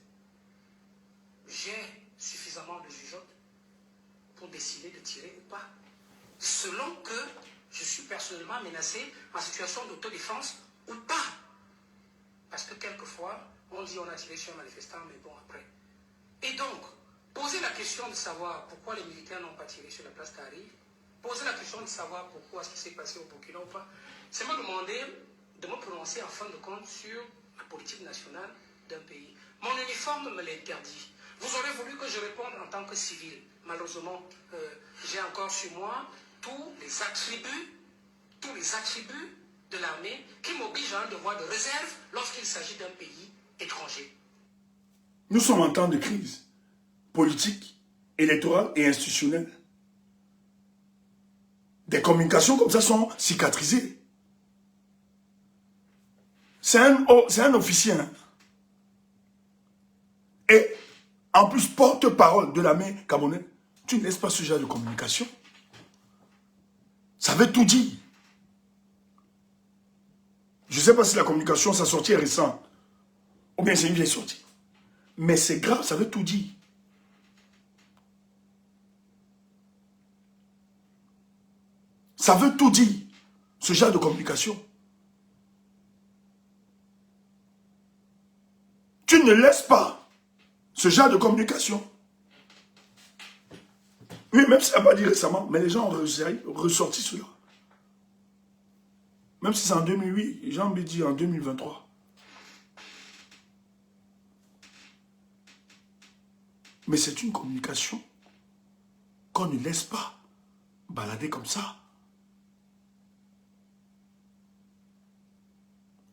j'ai suffisamment de jugeote pour décider de tirer ou pas. Selon que je suis personnellement menacé en situation d'autodéfense ou pas. Parce que quelquefois, on dit on a tiré sur un manifestant, mais bon, après. Et donc, poser la question de savoir pourquoi les militaires n'ont pas tiré sur la place Tahrir, poser la question de savoir pourquoi ce qui s'est passé au Burkina ou pas, c'est me demander de me prononcer en fin de compte sur la politique nationale d'un pays. Mon uniforme me l'interdit. Vous aurez voulu que je réponde en tant que civil. Malheureusement, j'ai encore sur moi tous les attributs de l'armée qui m'obligent à un devoir de réserve lorsqu'il s'agit d'un pays étranger. Nous sommes en temps de crise politique, électorale et institutionnelle. Des communications comme ça sont cicatrisées. C'est un officier. Hein. Et en plus, porte-parole de l'armée camerounaise, tu ne laisses pas ce genre de communication. Ça veut tout dire. Je ne sais pas si la communication, sa sortie est récente. Ou bien c'est une vieille sortie. Mais c'est grave, ça veut tout dire. Ça veut tout dire, ce genre de communication. Tu ne laisses pas ce genre de communication. Oui, même si ça n'a pas dit récemment, mais les gens ont ressorti cela. Même si c'est en 2008, les gens me disent en 2023. Mais c'est une communication qu'on ne laisse pas balader comme ça.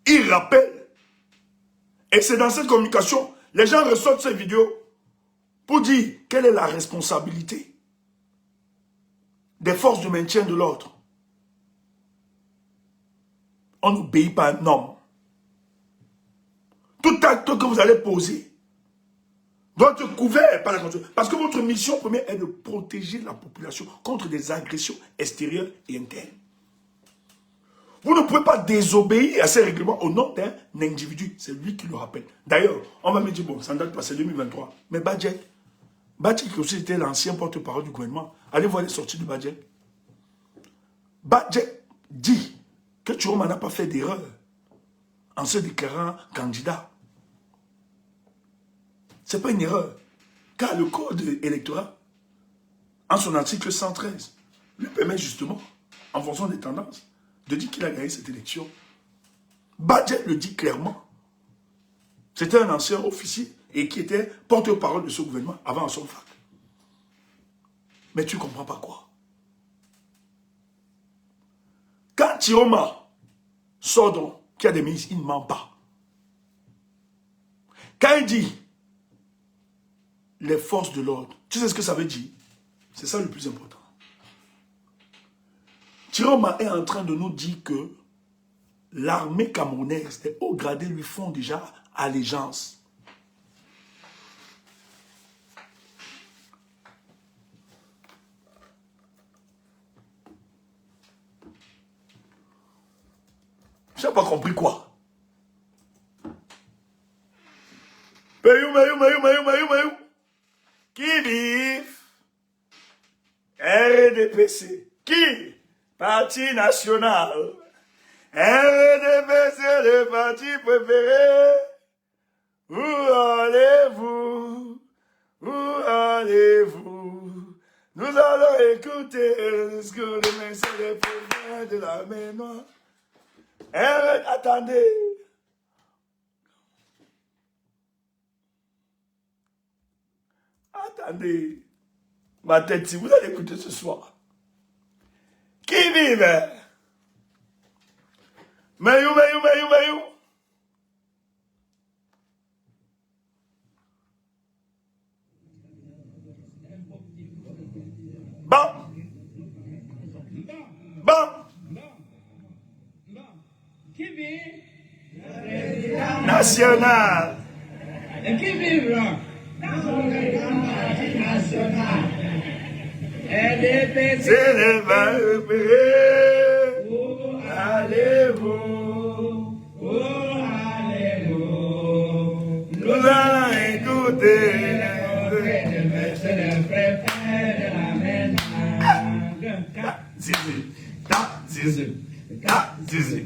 Il rappelle. Et c'est dans cette communication, les gens ressortent ces vidéos pour dire quelle est la responsabilité des forces de maintien de l'ordre. On n'obéit pas à un homme. Tout acte que vous allez poser doit être couvert par la Constitution. Parce que votre mission première est de protéger la population contre des agressions extérieures et internes. Vous ne pouvez pas désobéir à ces règlements au nom d'un individu. C'est lui qui le rappelle. D'ailleurs, on va me dire, bon, ça ne date pas, c'est 2023. Mais Badjet qui aussi était l'ancien porte-parole du gouvernement. Allez voir les sorties de Badjet. Badjet dit que Chiroma n'a pas fait d'erreur en se déclarant candidat. Ce n'est pas une erreur. Car le code électoral, en son article 113, lui permet justement, en fonction des tendances, de dire qu'il a gagné cette élection. Badjet le dit clairement. C'était un ancien officier et qui était porte-parole de ce gouvernement avant son fac. Mais tu ne comprends pas quoi. Quand Chiroma sort donc, qu'il y a des ministres, il ne ment pas. Quand il dit les forces de l'ordre, tu sais ce que ça veut dire? C'est ça le plus important. Chiroma est en train de nous dire que l'armée camerounaise, les hauts gradés lui font déjà allégeance. Je n'ai pas compris quoi. Mayou. Qui vive? RDPC. Qui? Parti national. RDPC, le parti préféré. Où allez-vous? Où allez-vous? Nous allons écouter le discours de messieurs les présidents de la main noire. Attendez. Attendez. Ma tête, si vous allez écouter ce soir. Qui vive? Mayou. Bon. Qui vit? National. Et qui vivra? National. RDPC. C'est le Où allez-vous? Où allez-vous? Nous allons écouter Le préfet de la maison. Zizi.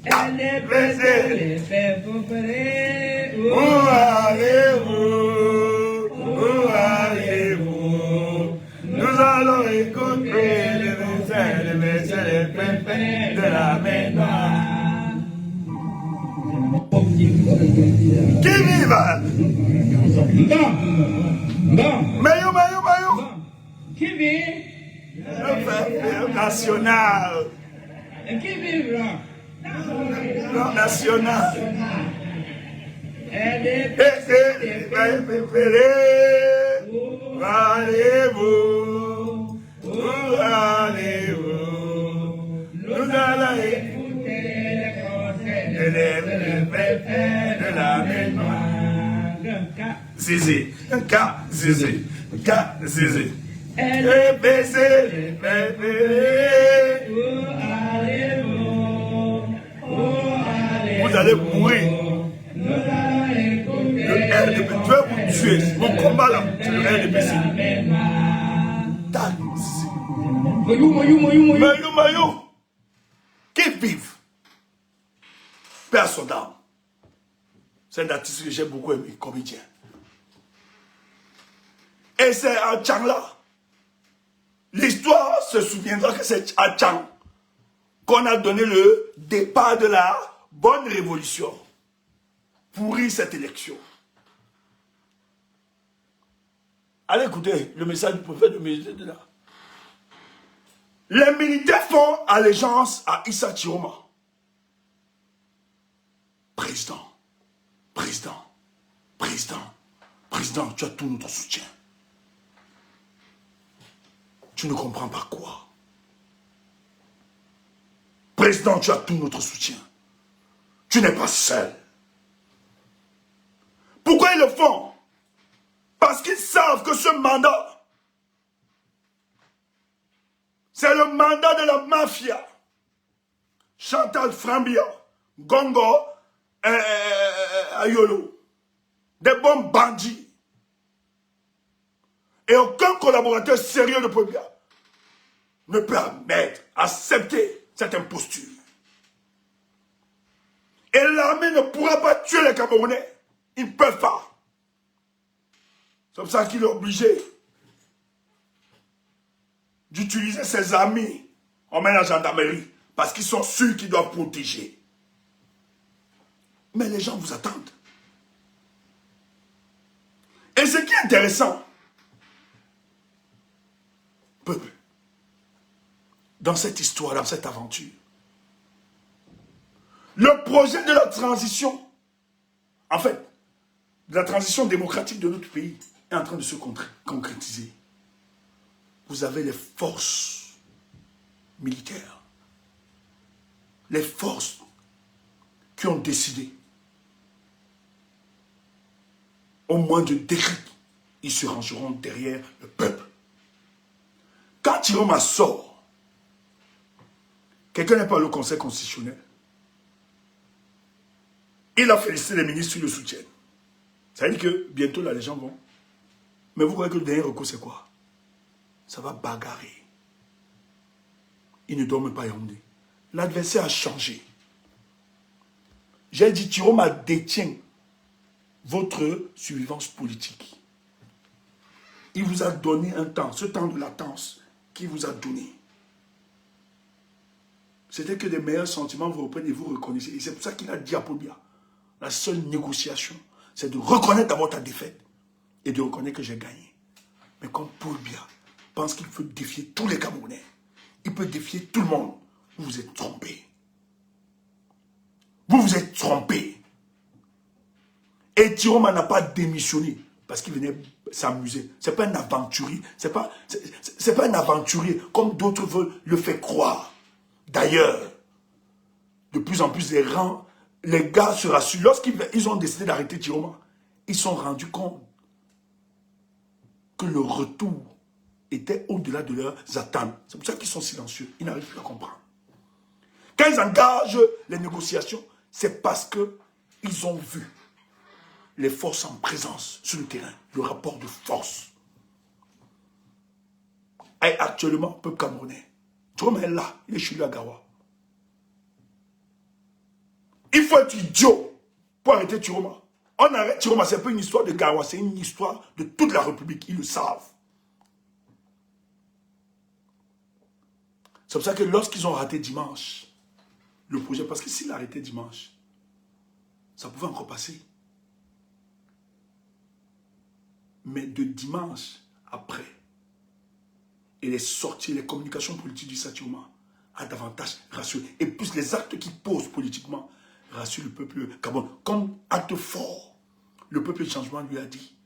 RDPC, les faits préférés. Où allez-vous? Où allons écouter les messieurs, les pépés de la mémoire. Qui vive? Mayo. Qui vit? Le peuple national. Qui vivra? Le national. Elle est Et c'est les pépés. Où allez-vous? Où allez-vous? Nous allons écouter les conseils de pépés de la mémoire. Zizi. Les pépés. Vous allez mourir. Le RDP, tu vas vous tuer. Mon combat là, c'est le RDPC. Mayo. Qui vive? Père son d'âme. C'est un artiste que j'ai beaucoup aimé, comédien. Et c'est à Tchang là. L'histoire se souviendra que c'est à Tchang qu'on a donné le départ de la bonne révolution. Pourri cette élection. Allez écouter le message du prophète de là. Les militaires font allégeance à Issa Chiroma. Président, tu as tout notre soutien. Tu ne comprends pas quoi. Président, tu as tout notre soutien. Tu n'es pas seul. Pourquoi ils le font? Parce qu'ils savent que ce mandat, c'est le mandat de la mafia. Chantal Frambia, Gongo, Ayolo. Des bons bandits. Et aucun collaborateur sérieux de Pobia ne peut accepter cette imposture. Et l'armée ne pourra pas tuer les Camerounais. Ils ne peuvent pas. C'est pour ça qu'il est obligé d'utiliser ses amis en main la gendarmerie. Parce qu'ils sont sûrs qu'ils doivent protéger. Mais les gens vous attendent. Et ce qui est intéressant, peuple, dans cette histoire, dans cette aventure, le projet de la transition, en fait, de la transition démocratique de notre pays est en train de se concrétiser. Vous avez les forces militaires, les forces qui ont décidé, au moins de décret, ils se rangeront derrière le peuple. Quand Chiroma sort, quelqu'un n'est pas au Conseil constitutionnel. Il a félicité les ministres qui le soutiennent. Ça veut dire que bientôt là, les gens vont. Mais vous croyez que le dernier recours, c'est quoi? Ça va bagarrer. Il ne dorment pas Yaoundé. L'adversaire a changé. J'ai dit, Chiroma détient votre survivance politique. Il vous a donné un temps, ce temps de latence qu'il vous a donné. C'était que des meilleurs sentiments vous reprennent et vous reconnaissez. Et c'est pour ça qu'il a dit à Pobia, la seule négociation, c'est de reconnaître d'abord ta défaite et de reconnaître que j'ai gagné. Mais comme Pobia pense qu'il peut défier tous les Camerounais, il peut défier tout le monde, vous vous êtes trompé. Vous vous êtes trompé. Et Chiroma n'a pas démissionné parce qu'il venait s'amuser. C'est pas un aventurier. C'est pas un aventurier comme d'autres veulent le faire croire. D'ailleurs, de plus en plus les gars se rassurent. Lorsqu'ils ont décidé d'arrêter Chiroma, ils se sont rendus compte que le retour était au-delà de leurs attentes. C'est pour ça qu'ils sont silencieux. Ils n'arrivent plus à comprendre. Quand ils engagent les négociations, c'est parce qu'ils ont vu les forces en présence sur le terrain, le rapport de force. Et actuellement, peuple camerounais, Chiroma est là, il est chez lui à Gawa. Il faut être idiot pour arrêter Chiroma. On arrête Chiroma, ce n'est pas une histoire de Gawa, c'est une histoire de toute la République, ils le savent. C'est pour ça que lorsqu'ils ont raté dimanche, le projet, parce que s'il arrêtait dimanche, ça pouvait encore passer. Mais de dimanche après, et les sorties, les communications politiques du Saturma a davantage rassuré. Et plus les actes qu'ils posent politiquement rassurent le peuple Cameroun. Comme acte fort, le peuple de changement lui a dit,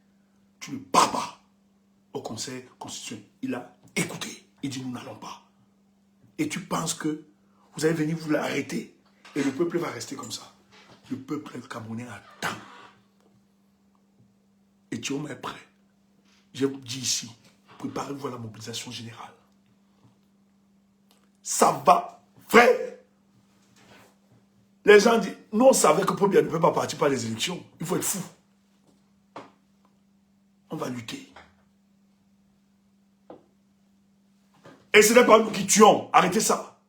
tu ne pars pas au Conseil constitutionnel. Il a écouté. Il dit, nous n'allons pas. Et tu penses que vous allez venir vous l'arrêter et le peuple va rester comme ça. Le peuple camerounais attend. Et Thioma est prêt. Je vous dis ici, préparez-vous à la mobilisation générale. Ça va, frère. Les gens disent, nous on savait que Paul Biya ne peut pas partir par les élections. Il faut être fou. On va lutter. Et ce n'est pas nous qui tuons. Arrêtez ça.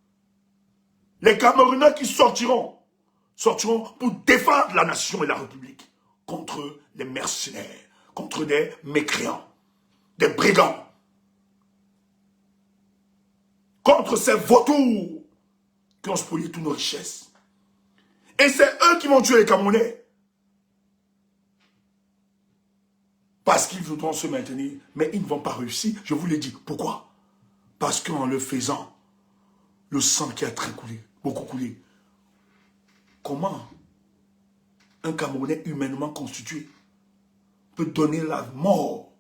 Les Camerounais qui sortiront pour défendre la nation et la République contre les mercenaires, contre des mécréants, des brigands, contre ces vautours qui ont spolié toutes nos richesses. Et c'est eux qui vont tuer les Camerounais. Parce qu'ils voudront se maintenir, mais ils ne vont pas réussir. Je vous l'ai dit. Pourquoi? Parce qu'en le faisant, le sang qui a très coulé, beaucoup coulé. Comment un Camerounais humainement constitué peut donner la mort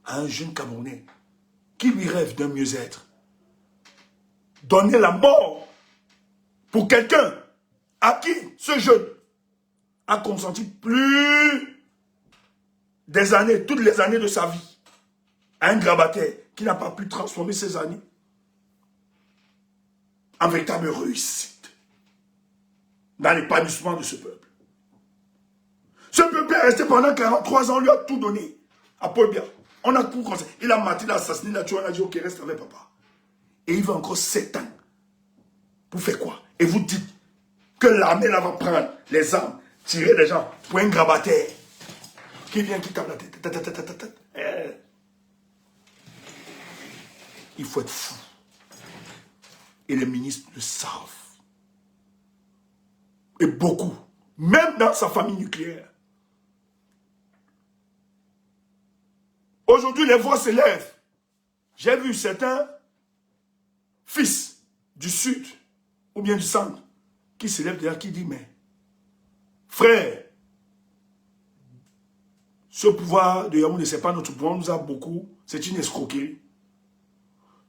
à un jeune Camerounais qui lui rêve d'un mieux-être? Donner la mort pour quelqu'un à qui ce jeune a consenti plus des années, toutes les années de sa vie, à un grabataire qui n'a pas pu transformer ses années en véritable réussite dans l'épanouissement de ce peuple. Ce peuple est resté pendant 43 ans, on lui a tout donné à Paul Biya. On a tout conseillé. Il a maté, il a assassiné, il a tué, on a dit ok, reste avec papa. Et il va encore 7 ans. Pour faire quoi? Et vous dites que l'armée là va prendre les armes, tirer les gens pour un grabataire qui vient, qui tape la tête. Il faut être fou. Et les ministres le savent. Et beaucoup. Même dans sa famille nucléaire. Aujourd'hui, les voix s'élèvent. J'ai vu certains fils du Sud ou bien du Centre qui s'élèvent derrière, qui disent, mais frère, ce pouvoir de Yaoundé, ce n'est pas notre pouvoir, on nous a beaucoup, c'est une escroquerie.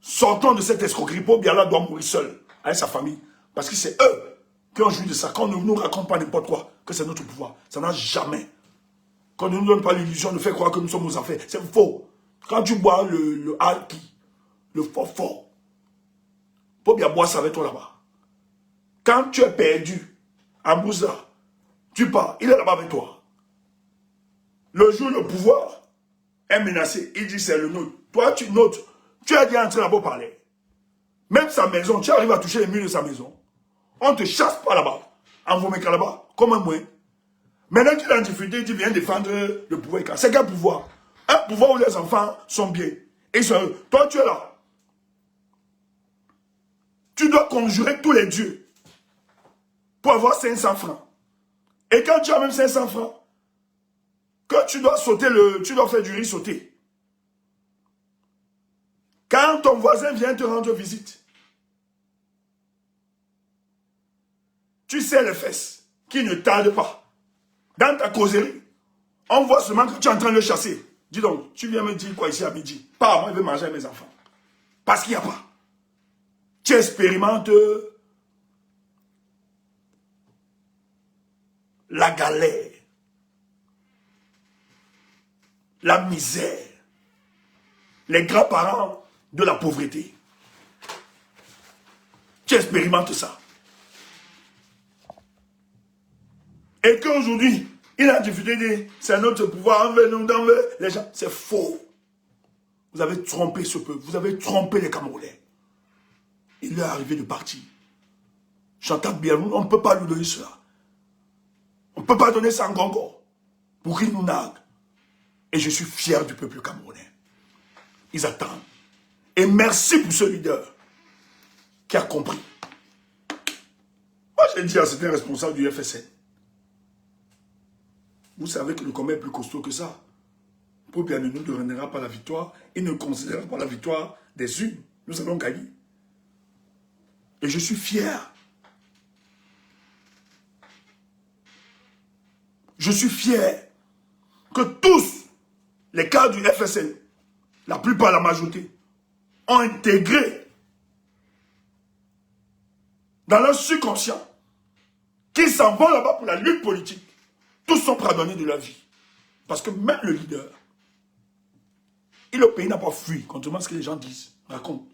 Sortons de cette escroquerie. Paul Biya doit mourir seul, avec sa famille. Parce que c'est eux qui ont joui de ça. Qu'on ne nous raconte pas n'importe quoi, que c'est notre pouvoir. Ça n'a jamais. Qu'on ne nous donne pas l'illusion de faire croire que nous sommes aux affaires. C'est faux. Quand tu bois le alki, le fort, Paul Biya boit ça avec toi là-bas. Quand tu es perdu, à Bouza, tu pars, il est là-bas avec toi. Le jour où le pouvoir est menacé, il dit c'est le nôtre. Toi, tu notes. Tu es déjà en train là-bas parler. Même sa maison, tu arrives à toucher les murs de sa maison. On ne te chasse pas là-bas. En vous mettant là-bas, comme un moyen. Maintenant qu'il est en difficulté, tu viens défendre le pouvoir. C'est quel pouvoir? Un pouvoir où les enfants sont bien. Et ils sont heureux. Toi, tu es là. Tu dois conjurer tous les dieux pour avoir 500 francs. Et quand tu as même 500 francs, quand tu dois sauter tu dois faire du riz sauté. Quand ton voisin vient te rendre visite, tu sais les fesses qui ne tardent pas. Dans ta causerie, on voit seulement que tu es en train de le chasser. Dis donc, tu viens me dire quoi ici à midi? Pas, moi je vais manger avec mes enfants. Parce qu'il n'y a pas. Tu expérimentes la galère, la misère, les grands-parents de la pauvreté. Tu expérimentes ça. Et qu'aujourd'hui, il a difficulté de dire, c'est notre pouvoir, envers nous, envers les gens. C'est faux. Vous avez trompé ce peuple, vous avez trompé les Camerounais. Il est arrivé de partir. Chantal Biya, on ne peut pas lui donner cela. On ne peut pas donner ça en Congo pour qu'il nous nargue. Et je suis fier du peuple camerounais. Ils attendent. Et merci pour ce leader qui a compris. Moi, j'ai dit à certains responsables du FSN, vous savez que le combat est plus costaud que ça. Pour bien, ne nous donnera pas la victoire. Il ne considérera pas la victoire des unes. Nous allons gagner. Et je suis fier. Je suis fier que tous les cadres du FSN, la plupart, la majorité, ont intégré dans leur subconscient qu'ils s'en vont là-bas pour la lutte politique. Tous sont prêts à donner de leur vie. Parce que même le leader, et le pays n'a pas fui, contrairement à ce que les gens disent, racontent.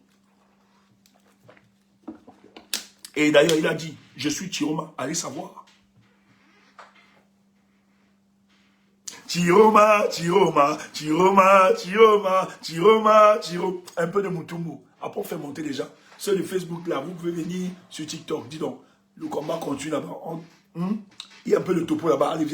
Et d'ailleurs, il a dit, je suis Chiroma, allez savoir. Chiroma, Chiroma, Chiroma, Chiroma, Chiroma, Chiroma. Un peu de Mutumbu. Après, on fait monter les gens. Sur le Facebook, là, vous pouvez venir sur TikTok. Dis donc, le combat continue là-bas. Il y a un peu de topo là-bas. Allez, viens.